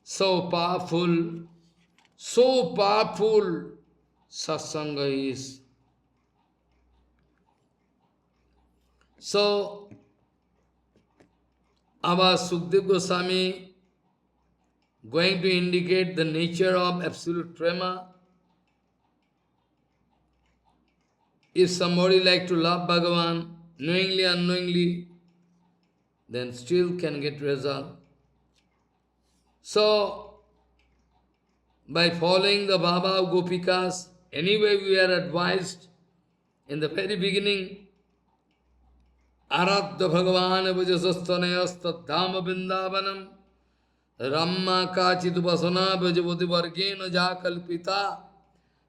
So powerful satsanga is. So, our Sukdev Goswami going to indicate the nature of absolute prema. If somebody like to love Bhagavan, knowingly, unknowingly, then still can get result. So, by following the Baba of Gopikas, anyway we are advised in the very beginning, Aradha Bhagavan Vajasastanayastadhama Vrindavanam Ramma Kachitu Vasana Vajavati Vargena Jakalpita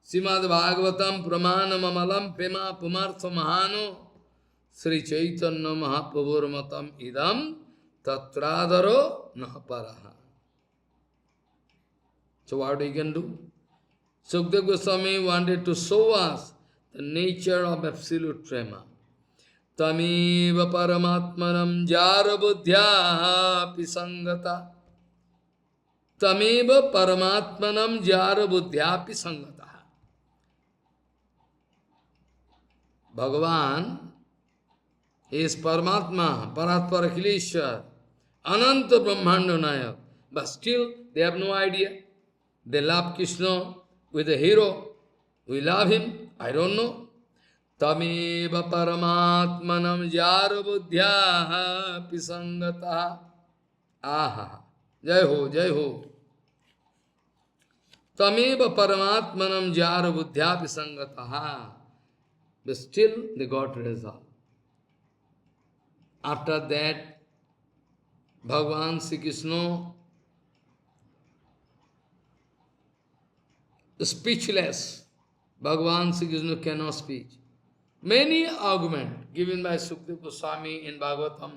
Simad Bhagavatam Pramana Mamalam Pema Pumartha Mahano Sri Chaitanya Mahaprabhurmatam Idam Tatradharo Nahaparaha. So what we can do? Sukdev Goswami wanted to show us the nature of absolute prema. Tamiva paramatmanam jara buddhya pisangata. Tamiva paramatmanam jara buddhya pisangata. Bhagavan is Paramatma, Paratpara Kileshwar, Ananta Brahmanda Nayak. But still, they have no idea. They love Krishna with a hero. We love him. I don't know. Tameva paramatmanam jara buddhya pisangata. Aha. Jai ho, jai ho. Tameva paramatmanam jara buddhya pisangata. But still they got result. After that, Bhagavan Sri Krishna, speechless. Bhagavan Sri Krishna cannot speak. Many arguments given by Sukdev Goswami in Bhagavatam,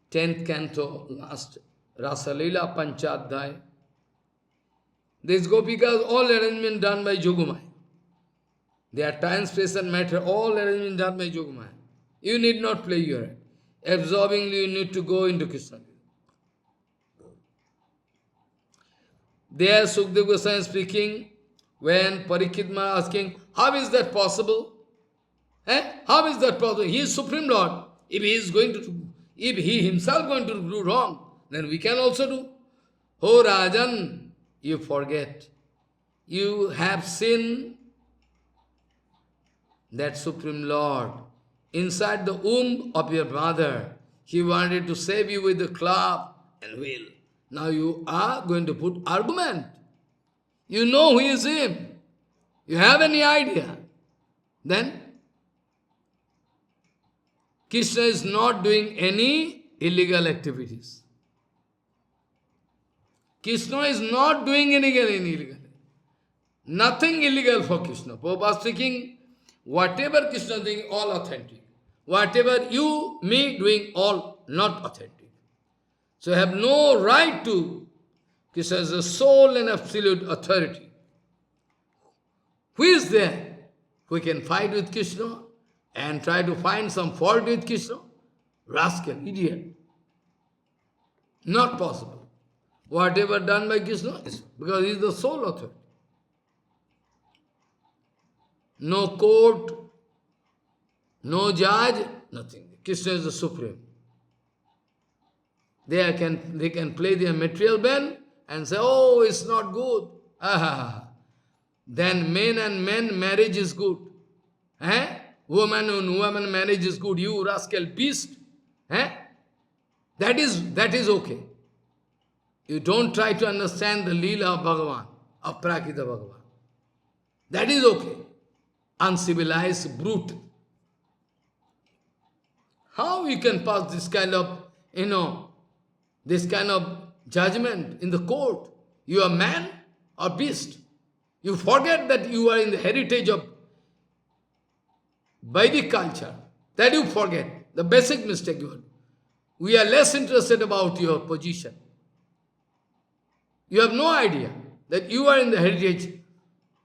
10th canto, last Rasalila Panchadhyay. These Gopikas, all arrangement done by Jogumaya. They are time, space and matter, all arrangement done by Jogumaya. You need not play your head. Absorbingly you need to go into Krishna. There Sukdev Goswami speaking, when Parikshit Maharaj asking, how is that possible? How is that possible? He is Supreme Lord. If he himself going to do wrong, then we can also do. Oh Rajan, you forget. You have seen that Supreme Lord inside the womb of your mother. He wanted to save you with the club and wheel. Now you are going to put argument. You know who is him. You have any idea. Then Krishna is not doing any illegal activities. Krishna is not doing any illegal. Nothing illegal for Krishna. Prabhupada speaking, whatever Krishna is doing, all authentic. Whatever you, me doing, all not authentic. So you have no right to. Krishna is the sole and absolute authority. Who is there who can fight with Krishna and try to find some fault with Krishna? Rascal, idiot. Not possible. Whatever done by Krishna is because he is the sole authority. No court, no judge, nothing. Krishna is the supreme. They can play their material band and say, oh, it's not good. Then men and men marriage is good. Woman and woman marriage is good. You rascal beast. That is okay. You don't try to understand the Leela of Bhagavan, of Prakita Bhagavan. That is okay. Uncivilized brute. How you can pass this kind of, this kind of judgment in the court? You are man or beast? You forget that you are in the heritage of Vedic culture. That you forget. The basic mistake you are. We are less interested about your position. You have no idea that you are in the heritage,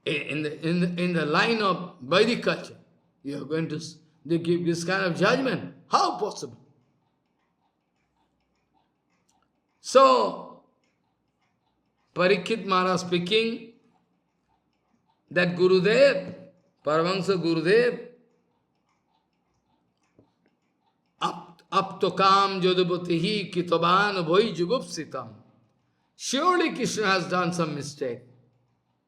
in the line of Vedic culture. You are going to they give this kind of judgment. How possible? So, Parikshit Maharaj speaking that Gurudev, Paramahansa Gurudev, Aptokam Jodhapatihi Kitavan Bhoi Jugupsitam. Surely Krishna has done some mistake.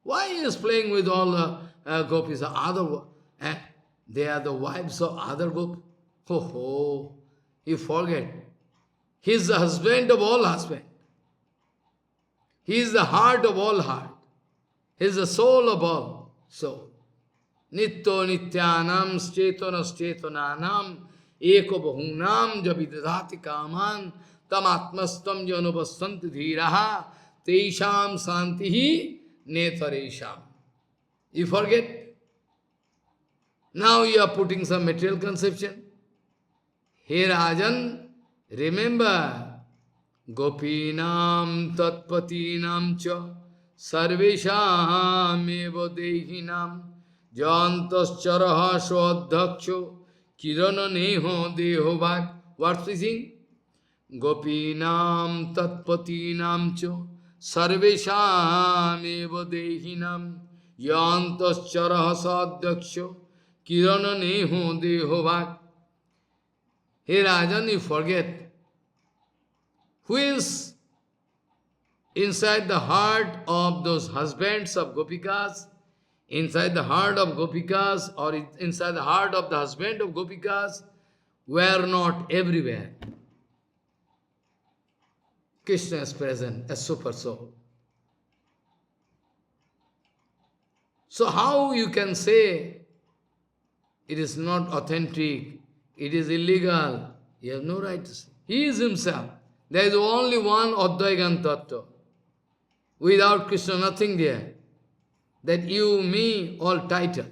Why he is playing with all the gopis? They are the wives of other gopis. Oh, you forget. He is the husband of all husbands. He is the heart of all heart. He is the soul of all soul. Nitto nityanam stetanas stetananam eko bahunam javidadhati kaman tam atmastam janavasanti dhiraha teisham santihi netaresham. You forget? Now you are putting some material conception. Hey Rajan, remember, Gopinam tatpatinam cha sarvesham eva dehinam jantascharaha swadhaksho kirana neho deho bhag. What's this thing? Gopinam tatpatinam cha sarvesham eva dehinam jantascharaha swadhaksho kirana neho deho bhag. Hey Rajan, you forget. Who is inside the heart of those husbands of Gopikas, inside the heart of Gopikas, or inside the heart of the husband of Gopikas, were not everywhere. Krishna is present as super soul. So how you can say it is not authentic, it is illegal? You have no right to say. He is himself. There is only one Advaigan Tattva. Without Krishna, nothing there. That you, me, all title.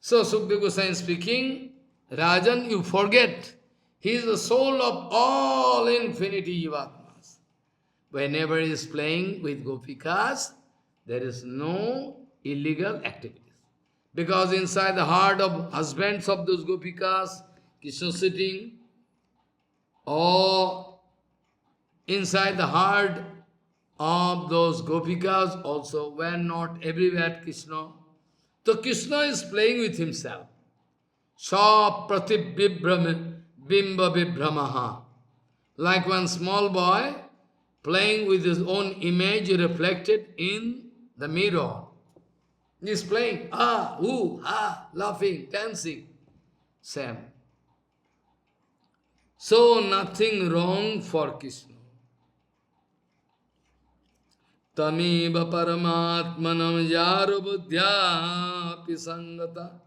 So, Sukadeva Goswami speaking, Rajan, you forget. He is the soul of all infinity Jivatmas. Whenever he is playing with Gopikas, there is no illegal activities. Because inside the heart of husbands of those Gopikas, Krishna sitting, or inside the heart of those Gopikas also, were not everywhere Krishna. So Krishna is playing with himself. Sa pratibhibhramah bimba vibhramaha. Like one small boy playing with his own image reflected in the mirror. He is playing, laughing, dancing. Same. So nothing wrong for Krishna. Tamiva paramatmanam yaro buddhya pisangata.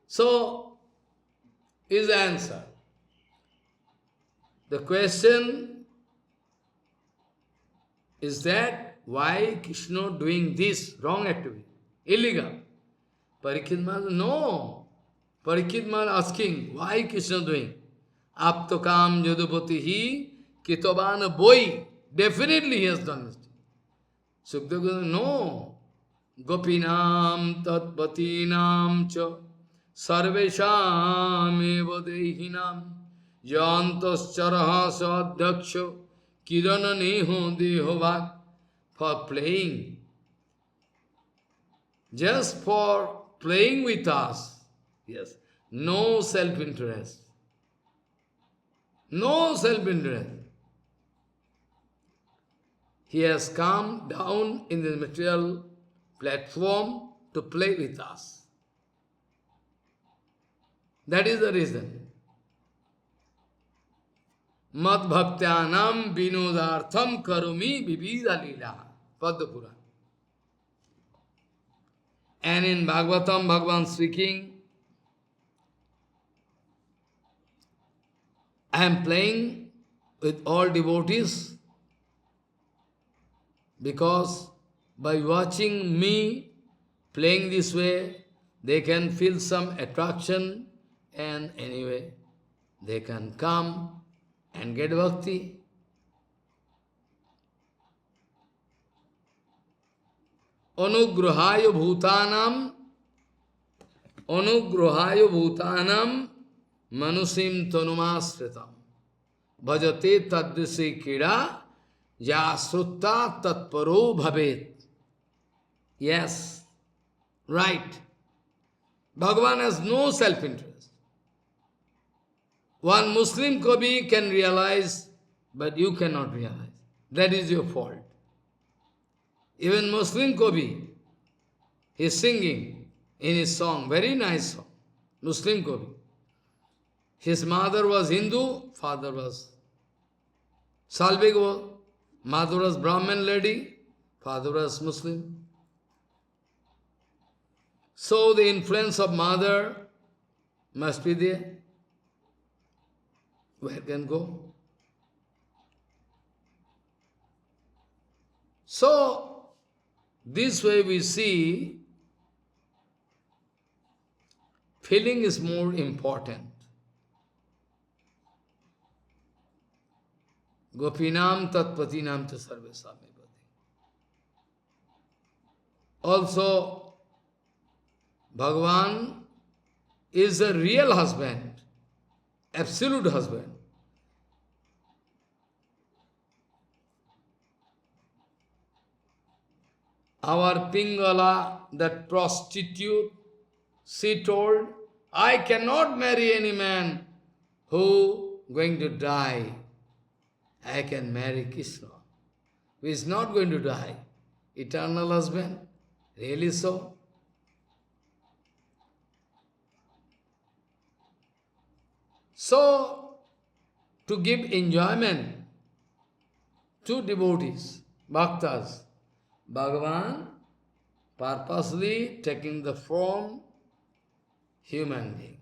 So, his answer. The question is that why Krishna doing this wrong activity, illegal? Parikshit Maharaj, no. Parikshit Maharaj asking, why Krishna doing? Aptokam Jadupatihi Kitavana Boi. Definitely he has done this. Sukadeva, no. Gopinam tatpatinam cha sarvesham eva dehinam jantascharaha sadhaksho kirana neho deho bhag. For playing, just for playing with us, yes, no self-interest. No self-interest. He has come down in the material platform to play with us. That is the reason. Mad bhaktyanam vinodartham karumi vivida lila. Padma Purana. And in Bhagavatam, Bhagavan speaking, I am playing with all devotees because by watching me playing this way, they can feel some attraction and anyway, they can come and get bhakti. Anugrahaya bhutanam, anugrahaya bhutanam, manusim tanumasritam. Bhajate tadvisi kira, ya sutta tatparo bhavet. Yes, right. Bhagavan has no self-interest. One Muslim Kavi can realize, but you cannot realize. That is your fault. Even Muslim Kavi, he is singing in his song, very nice song, Muslim Kavi. His mother was Hindu, father was Salvig, mother was Brahmin lady, father was Muslim. So the influence of mother must be there. Where can go? So, this way we see, feeling is more important. Gopinam tatpatinam ta sarvesami pati. Also, Bhagavan is a real husband, absolute husband. Our Pingala, that prostitute, she told, I cannot marry any man who going to die. I can marry Krishna, who is not going to die. Eternal husband. Really so? So, to give enjoyment to devotees, bhaktas, Bhagavan purposely taking the form human being.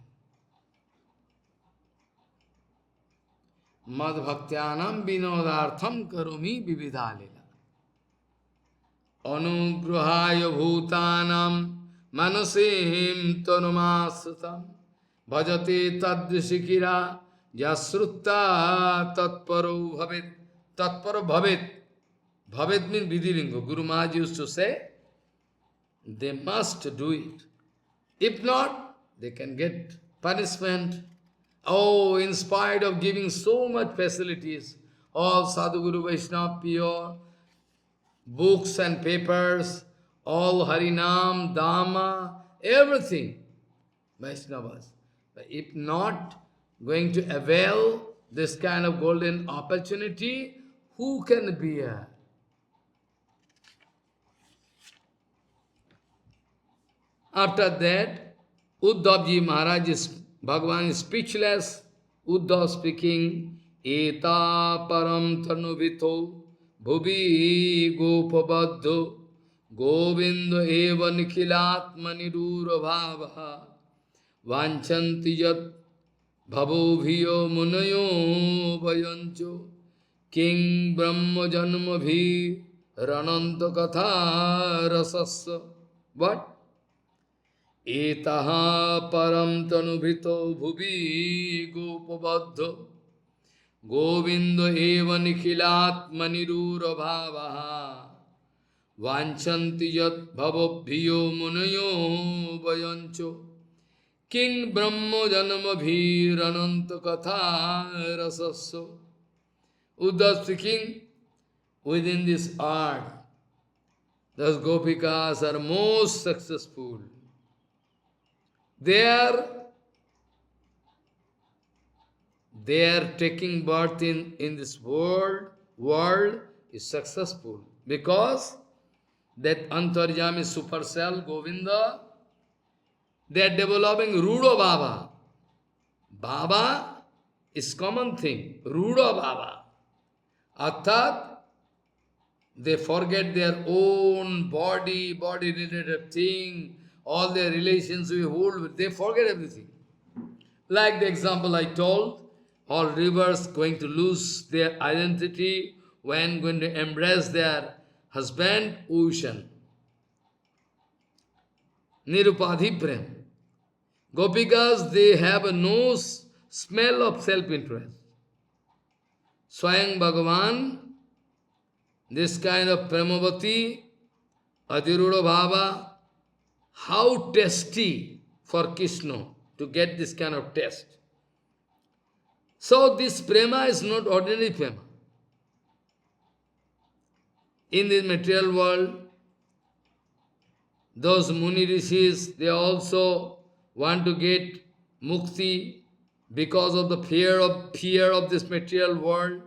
Mad bhaktyanam vinodartham karumi vividhalila. Anugrahaya bhutanam manasihim tanumasrutam bhajate tadvisikira jasrutta tatparo bhavet. Tatparo bhavet. Bhavet means Vidhilinga. Guru Maharaj used to say, they must do it. If not, they can get punishment. Oh, in spite of giving so much facilities, all Sadhguru Vaishnava pure, books and papers, all Harinam, Dhamma, everything, Vaishnavas. But if not going to avail this kind of golden opportunity, who can bear? After that, Uddhavji Maharaj is, Bhagavan is speechless. Uddhav speaking, Eta param tanuvito bhubi gopabadho govindo eva nikhilatmani dura bhavaha vanchanti yat bhavo bhiyo munayo vayancho king brahma janma bhi rananta katha rasasya. What? Etaha param tanubhito bhubi gopabadho govindo eva nikhilatmanirura bhavaha vanchanti yat bhavabhiyo munayo vayancho king brahma janma bhirananta katha rasasya. Uddhav speaking, within this art, those gopikas are most successful. They are taking birth in this world is successful because that Antarjami supercell, Govinda, they are developing Ruda Baba. Baba is common thing, Ruda Baba. Arthat, they forget their own body-related thing, all their relations we hold with, they forget everything. Like the example I told, all rivers going to lose their identity when going to embrace their husband, ocean. Nirupadhi Prem. Gopikas, they have a nose smell of self-interest. Swayam Bhagavan, this kind of Premavati, Adhiruda Bhava, how tasty for Krishna to get this kind of taste. So this prema is not ordinary prema. In this material world, those Muni Rishis, they also want to get mukti because of the fear of this material world.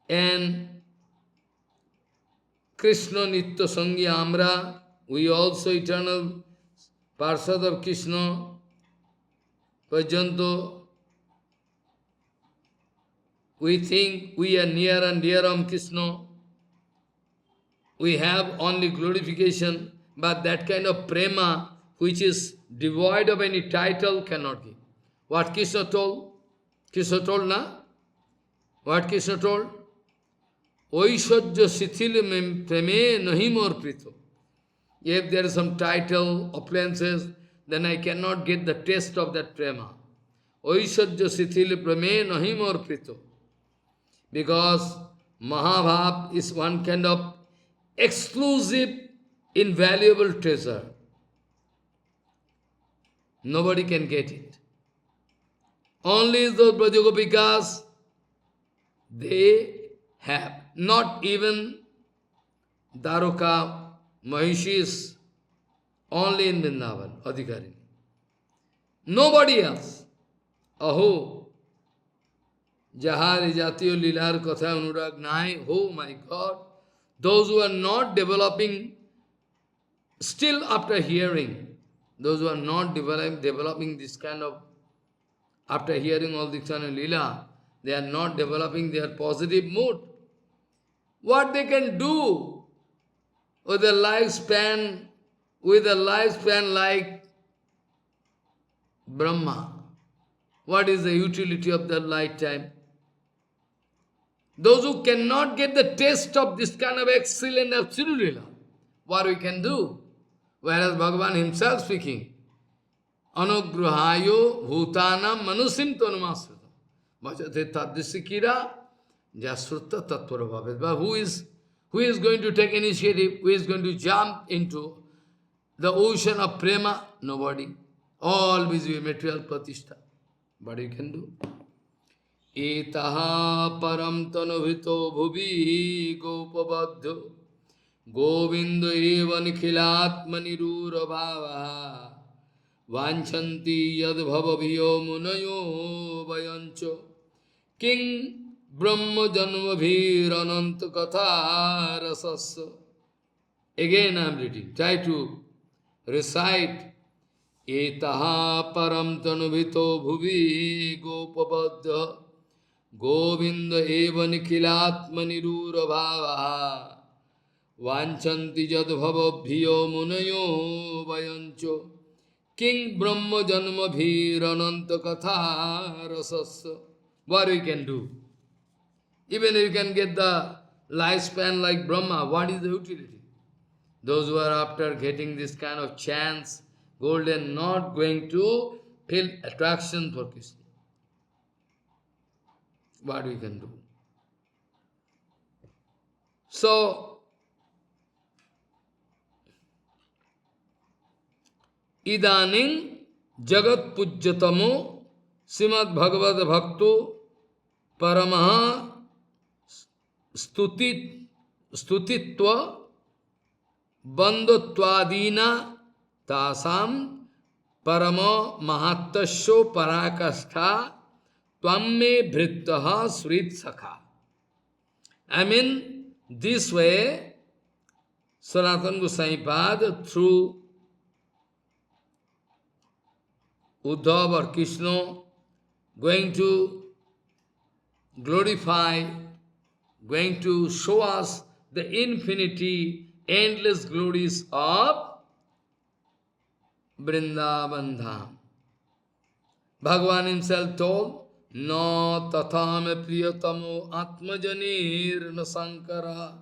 And Krishna Nitya Sangi Amra, we also eternal Parsad of Krishna, Pajanto, we think we are near and dear of Krishna. We have only glorification, but that kind of prema, which is devoid of any title, cannot give. What Krishna told? Krishna told, na? What Krishna told? Oishajya sithil preme nahi mor prito. If there is some title, appliances, then I cannot get the taste of that prema. Oishajya sithil preme nahi mor prito. Because Mahabhav is one kind of exclusive, invaluable treasure. Nobody can get it. Only those Brajagopikas, they have. Not even Daruka, Mahishis, only in Vrindavan, Adhikarini. Nobody else. Aho, Jahar Jatiyo Lilar Katha Anurag Nai, oh my God, those who are not developing, still after hearing, those who are not developing this kind of, after hearing all this kind of lila, they are not developing their positive mood. What they can do with a lifespan, like Brahma? What is the utility of their lifetime? Those who cannot get the taste of this kind of excellent absolute lila, what we can do? Whereas Bhagavan himself speaking, Anugrahayo bhutanam manusim tanumasrita bhajate taddisikira jasrutta tattvara bhavet. But who is going to take initiative? Who is going to jump into the ocean of prema? Nobody. All busy with material pratishtha. What you can do? Etaha param tanuvito bhubi gopabadho govinda eva nikhilatmanirura bhava vanchanti yad bhavabhiyo munayo vayancho king brahma janma bhir ananta katha rasasya. Again I am reading. Try to recite. Etaha param tanuvito bhuvi gopabadha Govinda eva nikhilatmanirura bhava vanchanti jad bhavabhiyo munayo vayancho king brahma janma bhir ananta katha rasasya. What we can do? Even if you can get the lifespan like Brahma, what is the utility? Those who are after getting this kind of chance, golden, not going to feel attraction for Krishna. What we can do? So, idaning jagat pujyatamo Srimad Bhagavad Bhakto Paramaha Stutitva Bandotvadina Tasam Parama Mahattasyo Parakastha Tvamme Bhrittaha Srit Sakha. I mean, this way, Sanatana Goswami Pad, through Uddhav or Krishna, going to glorify, going to show us the infinity, endless glories of Vrindavan Dham. Bhagavan himself told, "Na tatha me priyatamo atmajanir na sankara,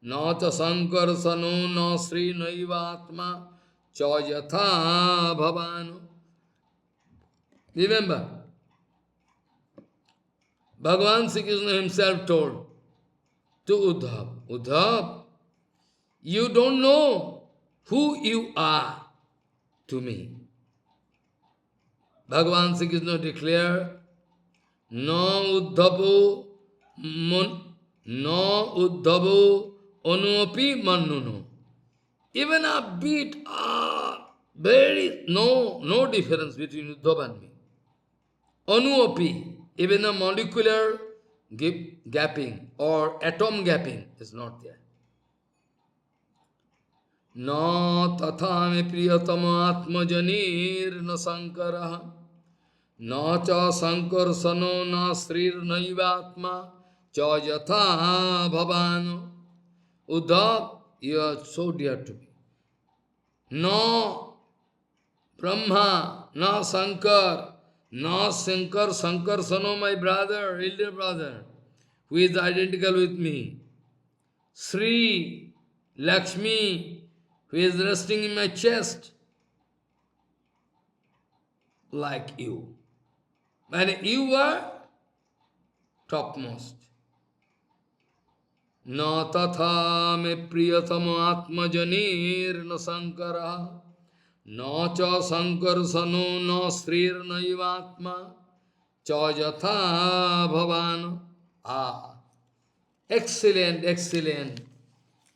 na cha sankarsano na sri naiva atma cha yatha bhavano." Remember, Bhagavan Sri Krishna himself told to Uddhav, Uddhav, you don't know who you are to me. Bhagavan Sri Krishna declared, no uddhavo no uddhavo anuapi mannuno. Even a bit, very, no difference between Uddhava and me. Anuapi, even a molecular gapping or atom gapping is not there. No tatha me priyatama atmajanir na sankara. Na cha sankarsano na srir naivatma cha yatha bhavano. Uddhav, you are so dear to me. No Brahma, no Sankar, no Sankarsano, my brother, elder brother, who is identical with me. Sri, Lakshmi, who is resting in my chest, like you. And you are topmost. Na tatha me priyatama atmajanir na sankara, na cha sankarsano na srir naivatma, cha yatha bhavan. Excellent, excellent.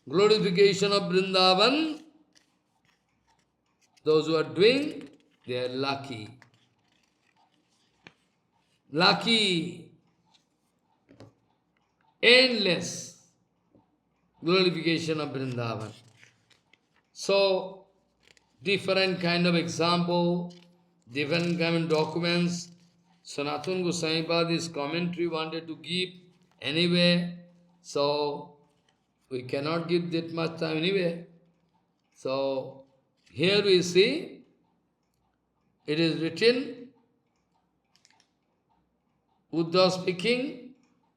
Glorification of Vrindavan. Those who are doing, they are lucky. Lucky, endless glorification of Vrindavan. So, different kind of example, different kind of documents. Sanatana Goswami Pada's commentary wanted to give anyway, so we cannot give that much time anyway. So, here we see, it is written, Uddhav speaking,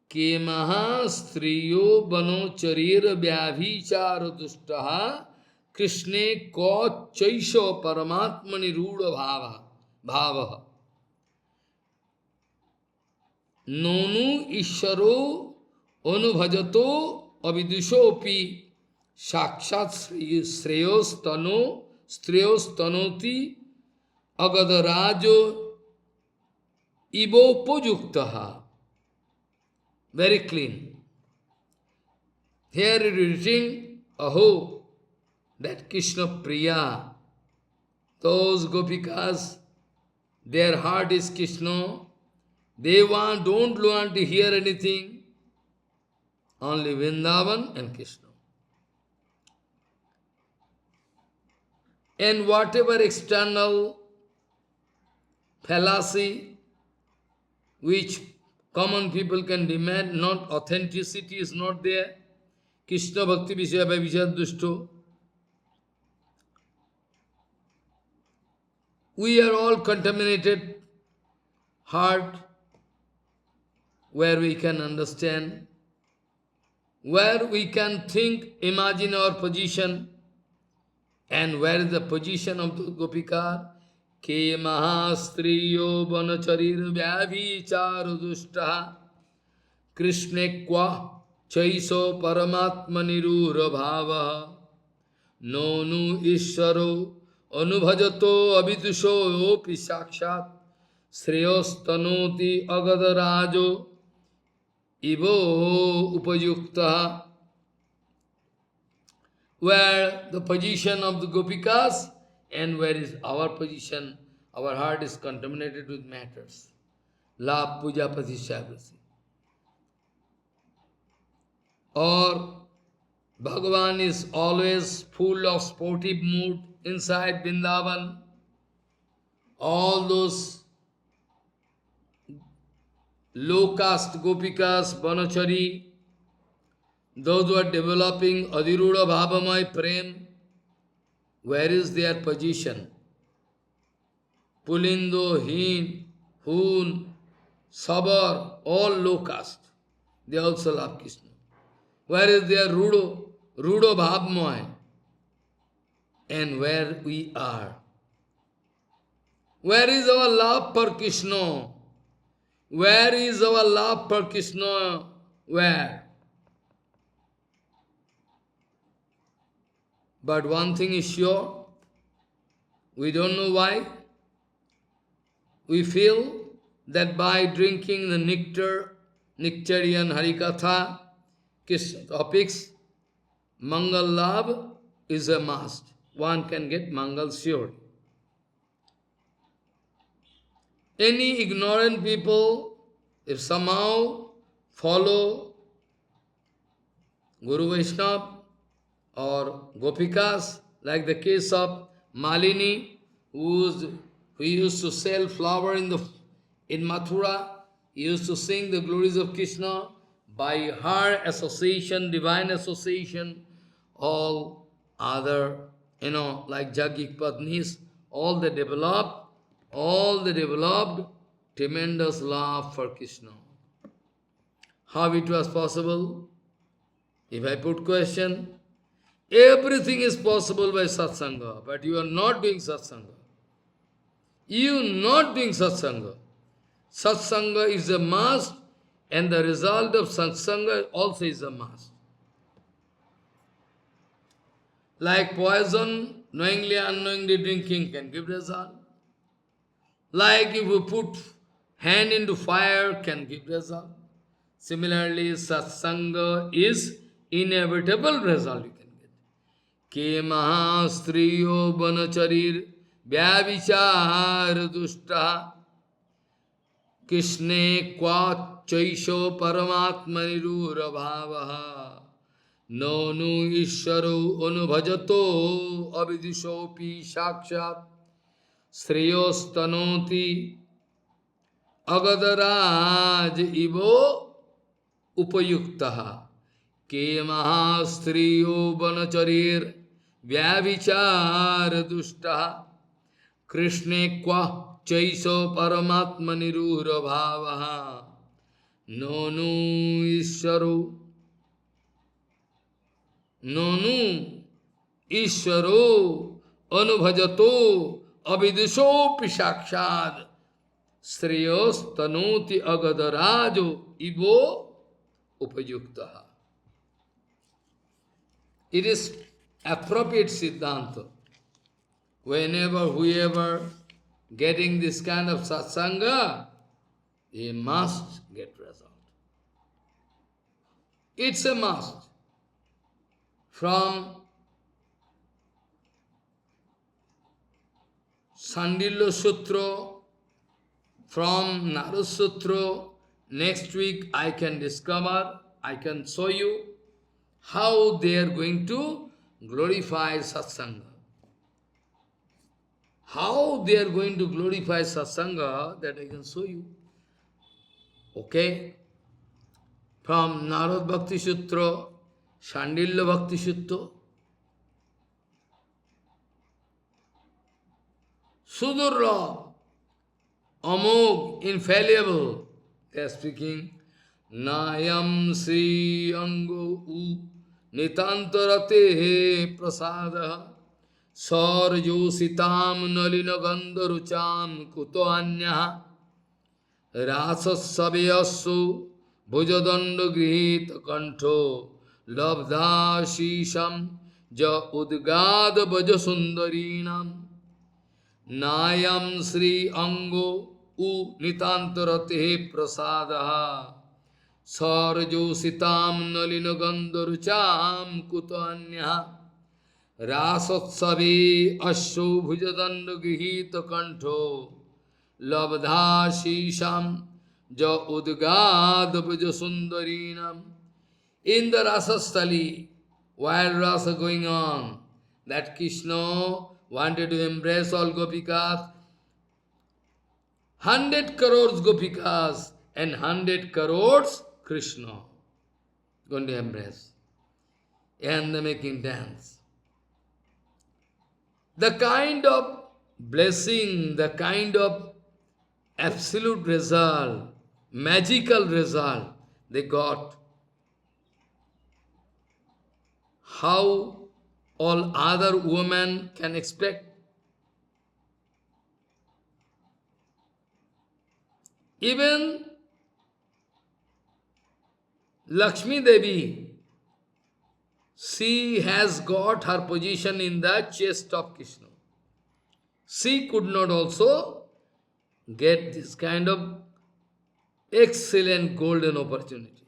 Ke maha striyo bano charir vyabhichara dustaha Krishne ko chaisho paramatmani ruda bhava. Nonu isharo anubhajato avidushopi sakshat streyos tanoti agadarajo Ibopojuktaha. Very clean. Here it is written, Aho, that Krishna Priya, those gopikas, their heart is Krishna, they don't want to hear anything, only Vrindavan and Krishna. And whatever external fallacy which common people can demand, not authenticity is not there. Krishna Bhakti Vishaya Vishad Dushto. We are all contaminated heart, where we can understand, where we can think, imagine our position, and where is the position of the Gopika. Ke mahastriyo vanacharir vyabhicharu dushtaha Krishne kwa chaiso paramatmanirura bhava nonu ishvaro anubhajato abhitusho opi sakshat sreyostanoti agadarajo ivo upayukta. Where the position of the Gopikas and where is our position, our heart is contaminated with matters. Labh, puja, pratishtha, everything. Or Bhagavan is always full of sportive mood inside Vrindavan. All those low-caste Gopikas, Banachari, those who are developing Adhiruda Bhavamai Prem, where is their position? Pulindo, Heen, Hun, Sabar, all low caste, they also love Krishna. Where is their Rudo Bhavmoy, and where we are? Where is our love for Krishna? Where is our love for Krishna? Where? But one thing is sure, we don't know why. We feel that by drinking the nectarian Harikatha, Krishna topics, Mangal Labh is a must. One can get Mangal sure. Any ignorant people, if somehow follow Guru Vaishnava or Gopikas, like the case of Malini, who used to sell flower in Mathura, he used to sing the glories of Krishna. By her association, divine association, all other, like Jagik Patnis, all they developed tremendous love for Krishna. How it was possible? If I put question, everything is possible by satsanga, but you are not doing satsanga. You not doing satsanga. Satsanga is a must, and the result of satsanga also is a must. Like poison, knowingly, unknowingly drinking can give result. Like if you put hand into fire, can give result. Similarly, satsanga is inevitable result you can get. Ke mahastriyo banacharir vyavichar dushta Krishne kwa chaisho paramatmanirura bhavaha nonu ishvaro anubhajato avidishopi sakshat Sreyostanoti Agadaraj Ivo Upayuktaha Ke Mahastriyo Banacharir Vyavichar Dushtaha Krishne Kwa Chaiso Paramatmanirura Bhavaha Nonu Ishvaro Nonu Ishvaro Anubhajato Abhidisho Pishakshad Sreyos Tanoti Agadarajo Ivo Upayuktaha. It is appropriate Siddhanta. Whenever, whoever getting this kind of satsanga, he must get result. It's a must. From Sandilya Sutra, from Narad Sutra, next week I can discover, I can show you how they are going to glorify satsanga. How they are going to glorify satsanga, that I can show you. Okay? From Narad Bhakti Sutra, Sandilya Bhakti Sutra, Sudurla, Amog, infallible. They are speaking, Nayam Sri Ango U Nitantarate Prasada Sarjo Sitam Nalina Gandarucham Kuto Anya Rasas Sabiyasu Bhujadanda Grihita Kanto Labdha Shisham Ja Udgada Bhajasundarinam Nayam Sri Ango U Nitantarate Prasadaha Sarjo Sitam Nalina Gandarucham Kutanya Rasotsavi Ashu Bhujadanda Gihita Kanto Labdha Shisham Ja Udgad Bhajasundarinam. In the Rasastali, while Rasa going on, that Krishna wanted to embrace all Gopikas, 100 crores Gopikas and 100 crores Krishna going to embrace. And they making dance. The kind of blessing, the kind of absolute result, magical result they got. How all other women can expect? Even Lakshmi Devi, she has got her position in the chest of Krishna. She could not also get this kind of excellent golden opportunity.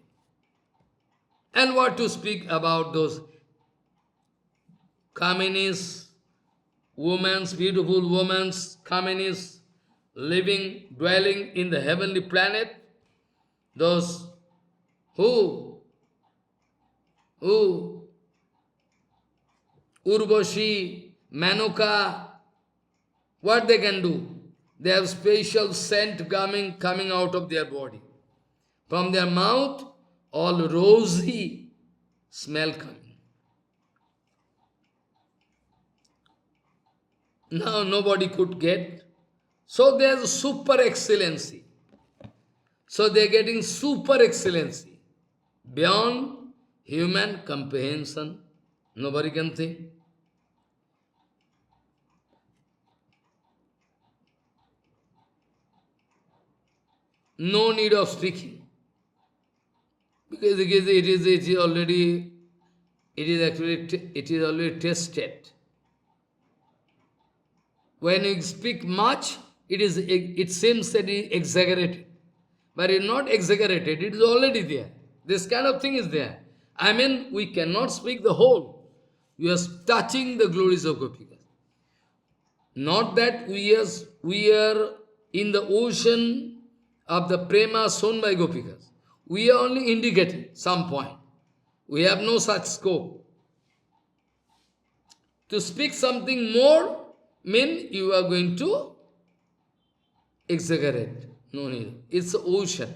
And what to speak about those Kaminis, women, beautiful women, Kaminis, living, dwelling in the heavenly planet, those who, who, Urvashi, Manuka, what they can do? They have special scent coming out of their body. From their mouth, all rosy smell coming. Now nobody could get. So there's super excellency. So they're getting super excellency. Beyond human comprehension. Nobody can think. No need of speaking. Because it is already, it is already tested. When you speak much, it seems that it is exaggerated. But it is not exaggerated, it is already there. This kind of thing is there. I mean, we cannot speak the whole. We are touching the glories of Gopikas. Not that we are in the ocean of the prema shown by Gopikas. We are only indicating some point. We have no such scope. To speak something more mean you are going to exaggerate. No need. It's ocean.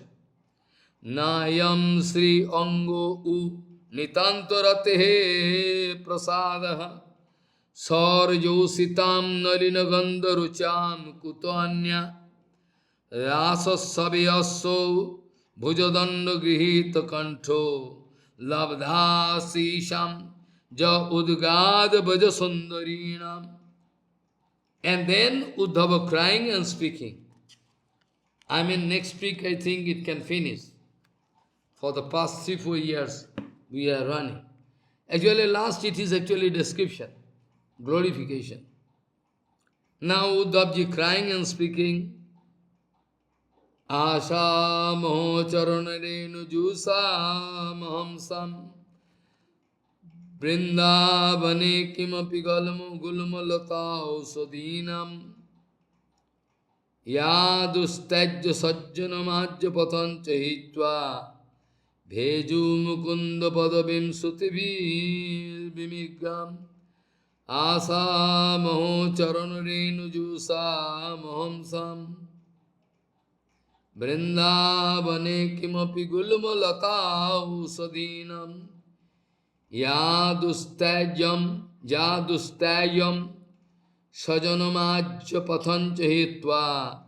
Nayam Sri Ango U Nitantarate Prasadaha Sarjositam Nalina Gandarucham Kutanya Rasa Sabiyaso Bhujadanda Grihita Kanto Labdhasisham Ja Udgada Bhaja Sundarinam. And then Uddhava crying and speaking. I mean, next week I think it can finish. For the past 3-4 years we are running. Actually, last it is actually description, glorification. Now Uddhavji crying and speaking. Asha moho charanarenu jusa mahamsam Vrindavane kimapi galamo gulmalata usadinam Yadustajya sajjanamajya patancha hitva Bheju mukunda padavim sutibhir bimigam Asa maho charanarenu jusa mahamsam Vrindavane kimapi gulmalata usadinam Yadustajyam sajanamajya pathancha hitva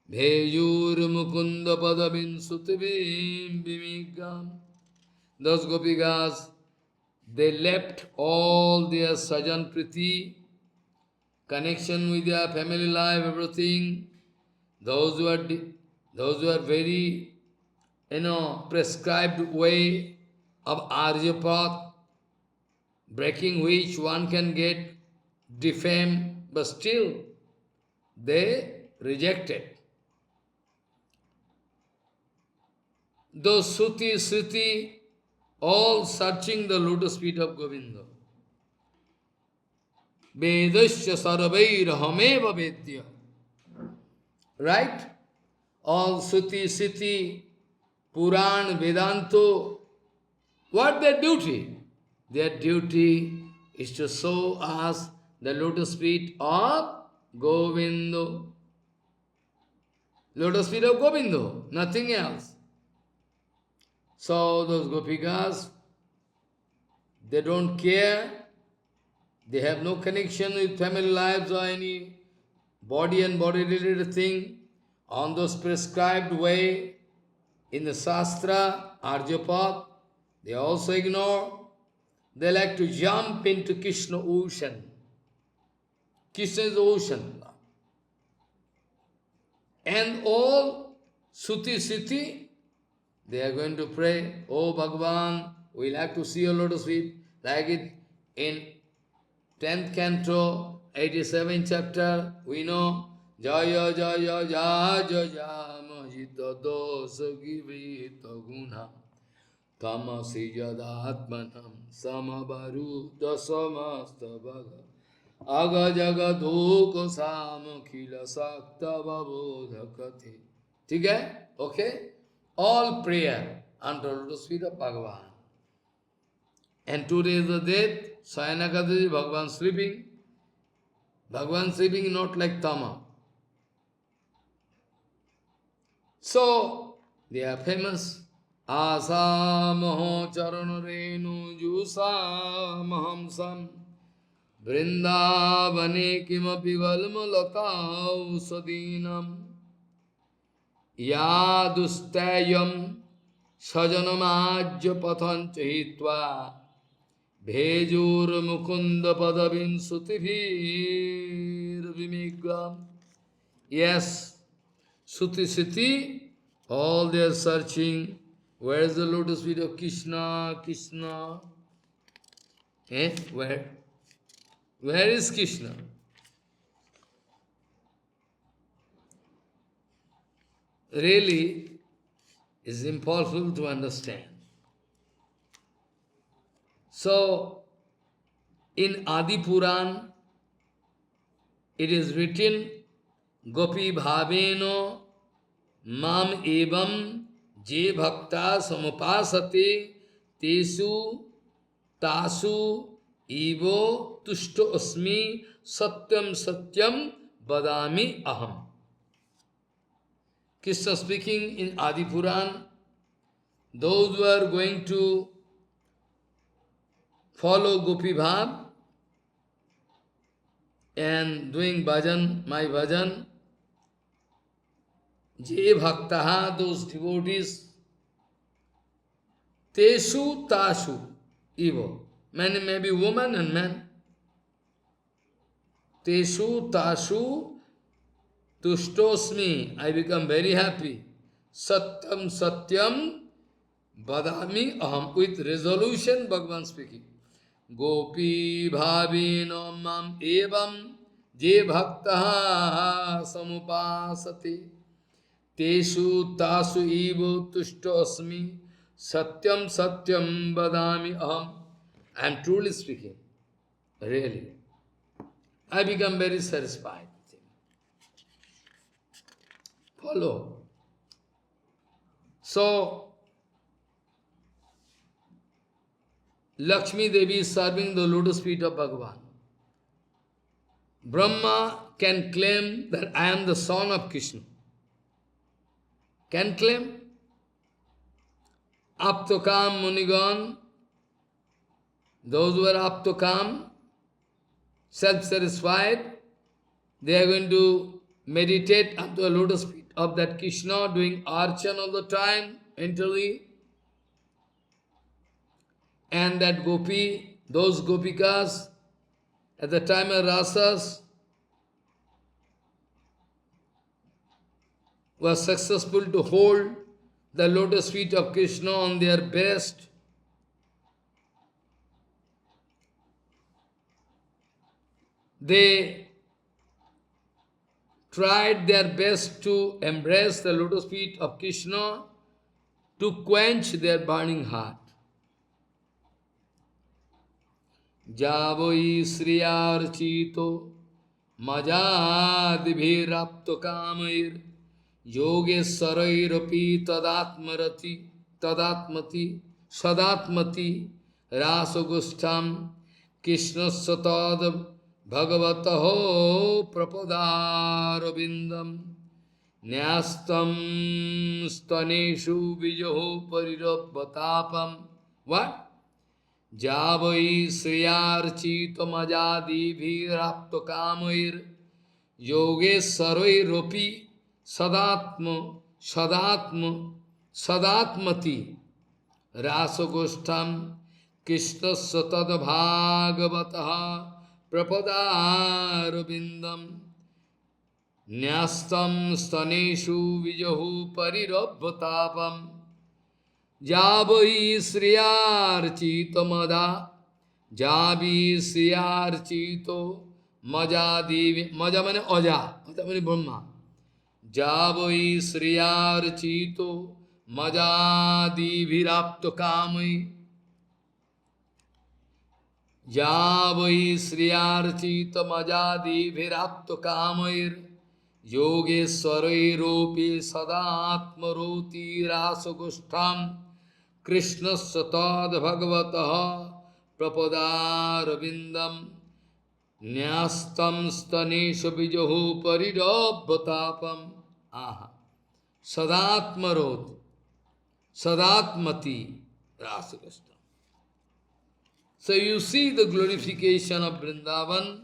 Bhejur mukunda padavin sutivim bimigam. Those gopikas, they left all their sajan priti, connection with their family life, everything. Those who are very, prescribed way of Aryapath, breaking which one can get defamed, but still they rejected. Those Suti, Sriti, all searching the lotus feet of Govinda. Vedasya sarvair hameva vedya. Right? All Suti, Sriti, Puran, Vedanto, what their duty? Their duty is to show us the lotus feet of Govinda. Lotus feet of Govinda, nothing else. So those gopikas, they don't care, they have no connection with family lives or any body and body related thing. on those prescribed way in the Shastra, Arjapad, they also ignore. They like to jump into Krishna ocean. Krishna is the ocean. And all Suti Siti, they are going to pray, "Oh Bhagavan, we like to see your lotus feet," like it in 10th canto, 87th chapter, we know, Jaya Jaya Jaya Jaya Mahita Dosa Givita Guna Tamasi Jadatmanam Samabaru Dasamasta Bhaga Aga Jagadoko Sam Khila Sakta Babodhakati. Okay? Okay? All prayer unto lotus feet of Bhagavan. And today is the death, Sayanakadaji, Bhagavan sleeping. Bhagavan sleeping not like Tama. So, they are famous. Asa maho charana renu jusa mahamsam vrindavane kimapi valmalata usadinam yadustayam sajanamajya pathan chahitva Bhejur mukunda padavin sutivir vimigram. Yes, Suti Siti, all they are searching. Where is the lotus feet of Krishna? Krishna. Eh? Where? Where is Krishna? Really, is impossible to understand. So, in Adi Puran, it is written, Gopi bhaveno mam evam je bhakta samupasate tesu tasu evo tushto asmi satyam satyam badami aham. Krishna speaking in Adi Puran, those who are going to follow Gopi Bhav and doing bhajan, my bhajan, Je Bhaktaha, those devotees, Tesu Tasu, Evo. Many may be woman and man. Tesu Tasu Tushtosmi, I become very happy. Satyam Satyam Badami Aham, with resolution, Bhagavan speaking. Gopi bhavino mam evam je bhaktaha samupasati tesu tasu evo tushto asmi satyam satyam badami aham. I am truly speaking, really. I become very satisfied with him. Follow. So, Lakshmi Devi is serving the lotus feet of Bhagavan. Brahma can claim that I am the son of Krishna. Can claim. Aptokam Munigan, those who are Aptokam, self-satisfied, they are going to meditate up to the lotus feet of that Krishna, doing archan all the time, mentally. And that Gopi, those Gopikas, at the time of Rasas, were successful to hold the lotus feet of Krishna on their breast. They tried their best to embrace the lotus feet of Krishna to quench their burning heart. Javoi Sriyarchito Majadibhirapto Kamair Yogesarairapi Tadatmati Sadatmati Rasagustam Krishna Satad Bhagavataho Prapadarabindam Nyastam Staneshu Vijaho Parirabhatapam. What? Javai Sriyarchito Majadi Bhirapto Kamair Yogesaroi Ropi सदात्म सदात्म सदात्मति रासगोष्ठम कृष्णस्य तद्भागवतः प्रपदारविन्दम न्यस्तं स्तनेषु विजहु परिरभ्यतापम जावै श्रियार्चितमदा जावि श्रियार्चितो मजादि मजा माने अजा मजा माने ब्रह्मा जावै श्रियार्चितो मजादिभिराप्त कामै जावै श्रियार्चित मजादिभिराप्त कामैर् योगेश्वरैरोपि सदात्मरोतिरासगोष्ठां कृष्णस्य तद्भगवतः प्रपदारविन्दं न्यस्तं स्तनेषु विजहु परिरभ्यतापम् आहा सदात्मरोत सदात्मति रासगोष्ठम. So you see the glorification of Vrindavan.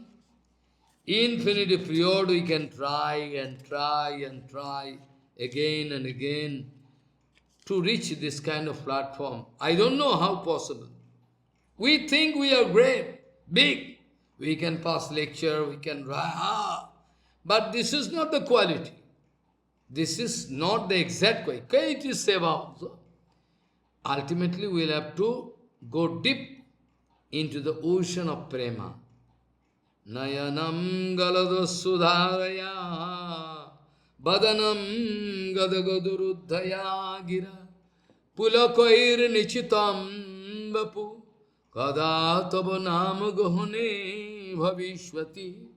Infinity period we can try and try and try again and again to reach this kind of platform. I don't know how possible. We think we are great, big. We can pass lecture, we can but this is not the quality. This is not the exact quality. It is seva also. Ultimately we will have to go deep into the ocean of prema. Nayanam galadasudharaya badanam gadagaduruddhaya gira pulakoir nichitam vapu kada tava nam gohane bhavishvati.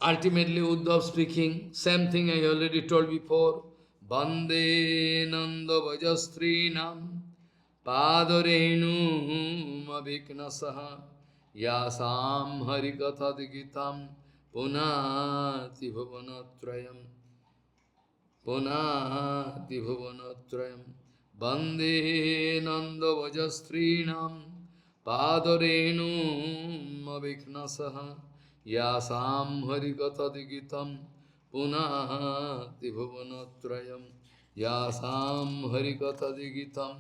Ultimately Uddhav speaking, same thing I already told before. Bande nanda vajastrinam padarenu abhiknasaha yasam harikatadigitam punati bhuvanatrayam bande nanda vajastrinam padarenu abhiknasaha yasam harikatadigitam punati bhuvanatrayam yasam harikatadigitam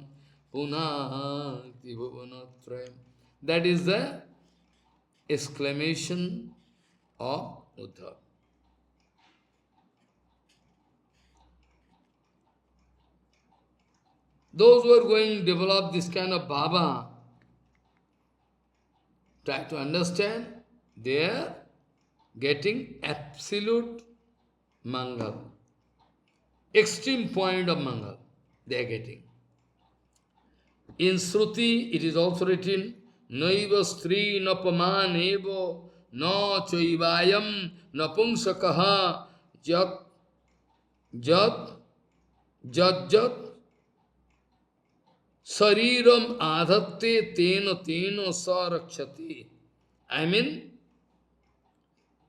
punati bhuvanatrayam. That is the exclamation of Uddhava. Those who are going to develop this kind of bhava, try to understand, they are getting absolute mangal. Extreme point of mangal they are getting. In Shruti, it is also written, Naiva stri napamanevo na chaivayam napungsakaha jat jat jat jat sariram adhatte tena tena sarakshati. I mean,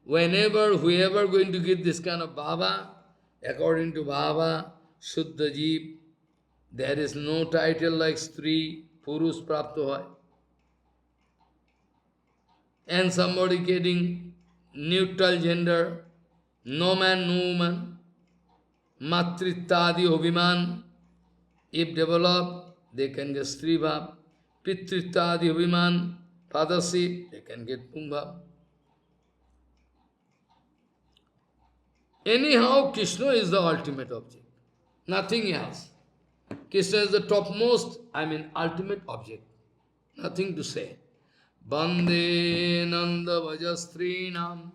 whoever going to give this kind of bhava, according to bhava, Shuddha Jeev, there is no title like Stri, Purush Prapto Hoy. And somebody getting neutral gender, no man, no woman, Matrittadi Abhiman, if developed, they can get Stri Bhav, Pitrittadi Abhiman, fathership, they can get Pumbhav. Anyhow, Krishna is the ultimate object, nothing else. Krishna is the topmost, ultimate object. Nothing to say. Bande nanda vajastrinam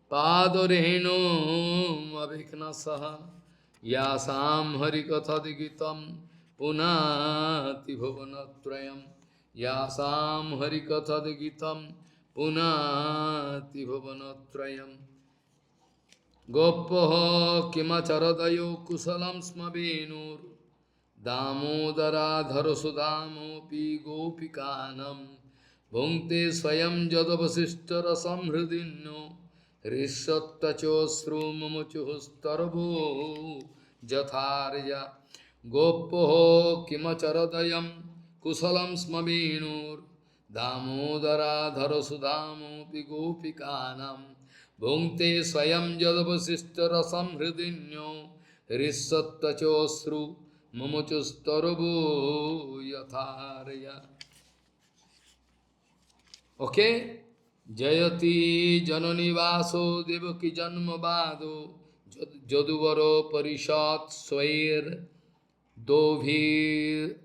padoreno abhiknasaha yasam harikathadigitam punati bhavanatrayam yasam harikathadigitam punati bhavanatrayam gopaha kimacaradayo kusalam smavenur Damodara dharasudamopi gopikanam bhungte swayam jadavasishtara samhridinno rishattacho srumamuchuhustarvo jatharya gopoho kimacharadayam kusalam smavinur Damodara dharasudamopi gopikanam भुङ्क्ते स्वयं जदवशिष्टरसं हृदिन्यो हृत्सत्तचोऽश्रु मुमुचुस्तरवो यथारया. Okay? Jayati jananivaso devaki janmavado jaduvaro parishat swair dovir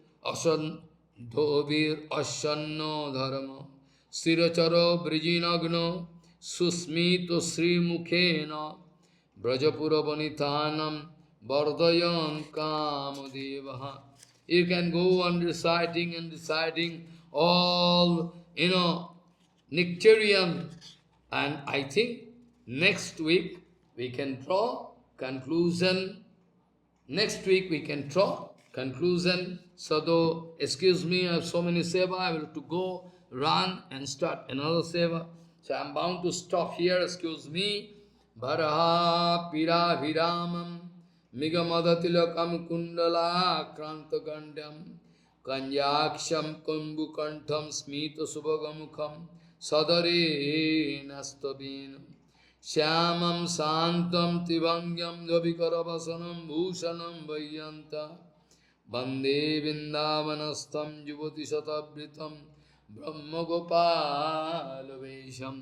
asanno dharma siracharo brijinagno susmito sri mukhena brajapura vanitanam vardayan kamadevaha. You can go on reciting and reciting all, nectarian. And I think next week we can draw conclusion. Next week we can draw conclusion. So though, excuse me, I have so many seva, I will have to go, run and start another seva. So I am bound to stop here, excuse me. Bharaha pira viramam migamadatilakam kundala krantagandam kanjaksham kumbukantham smita subhagamukham sadare nastavinam Shyamam santam tivangyam gavikaravasanam bhushanam vayanta Bande vindavanastam juvati satabritam Brahmagopalavesham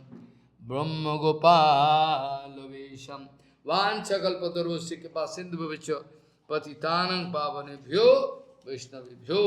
Brahmagopalavesham Vanchakalpatarusya kripa sindhu bhavecha Patitanam pavanebhyo Vaishnavibhyo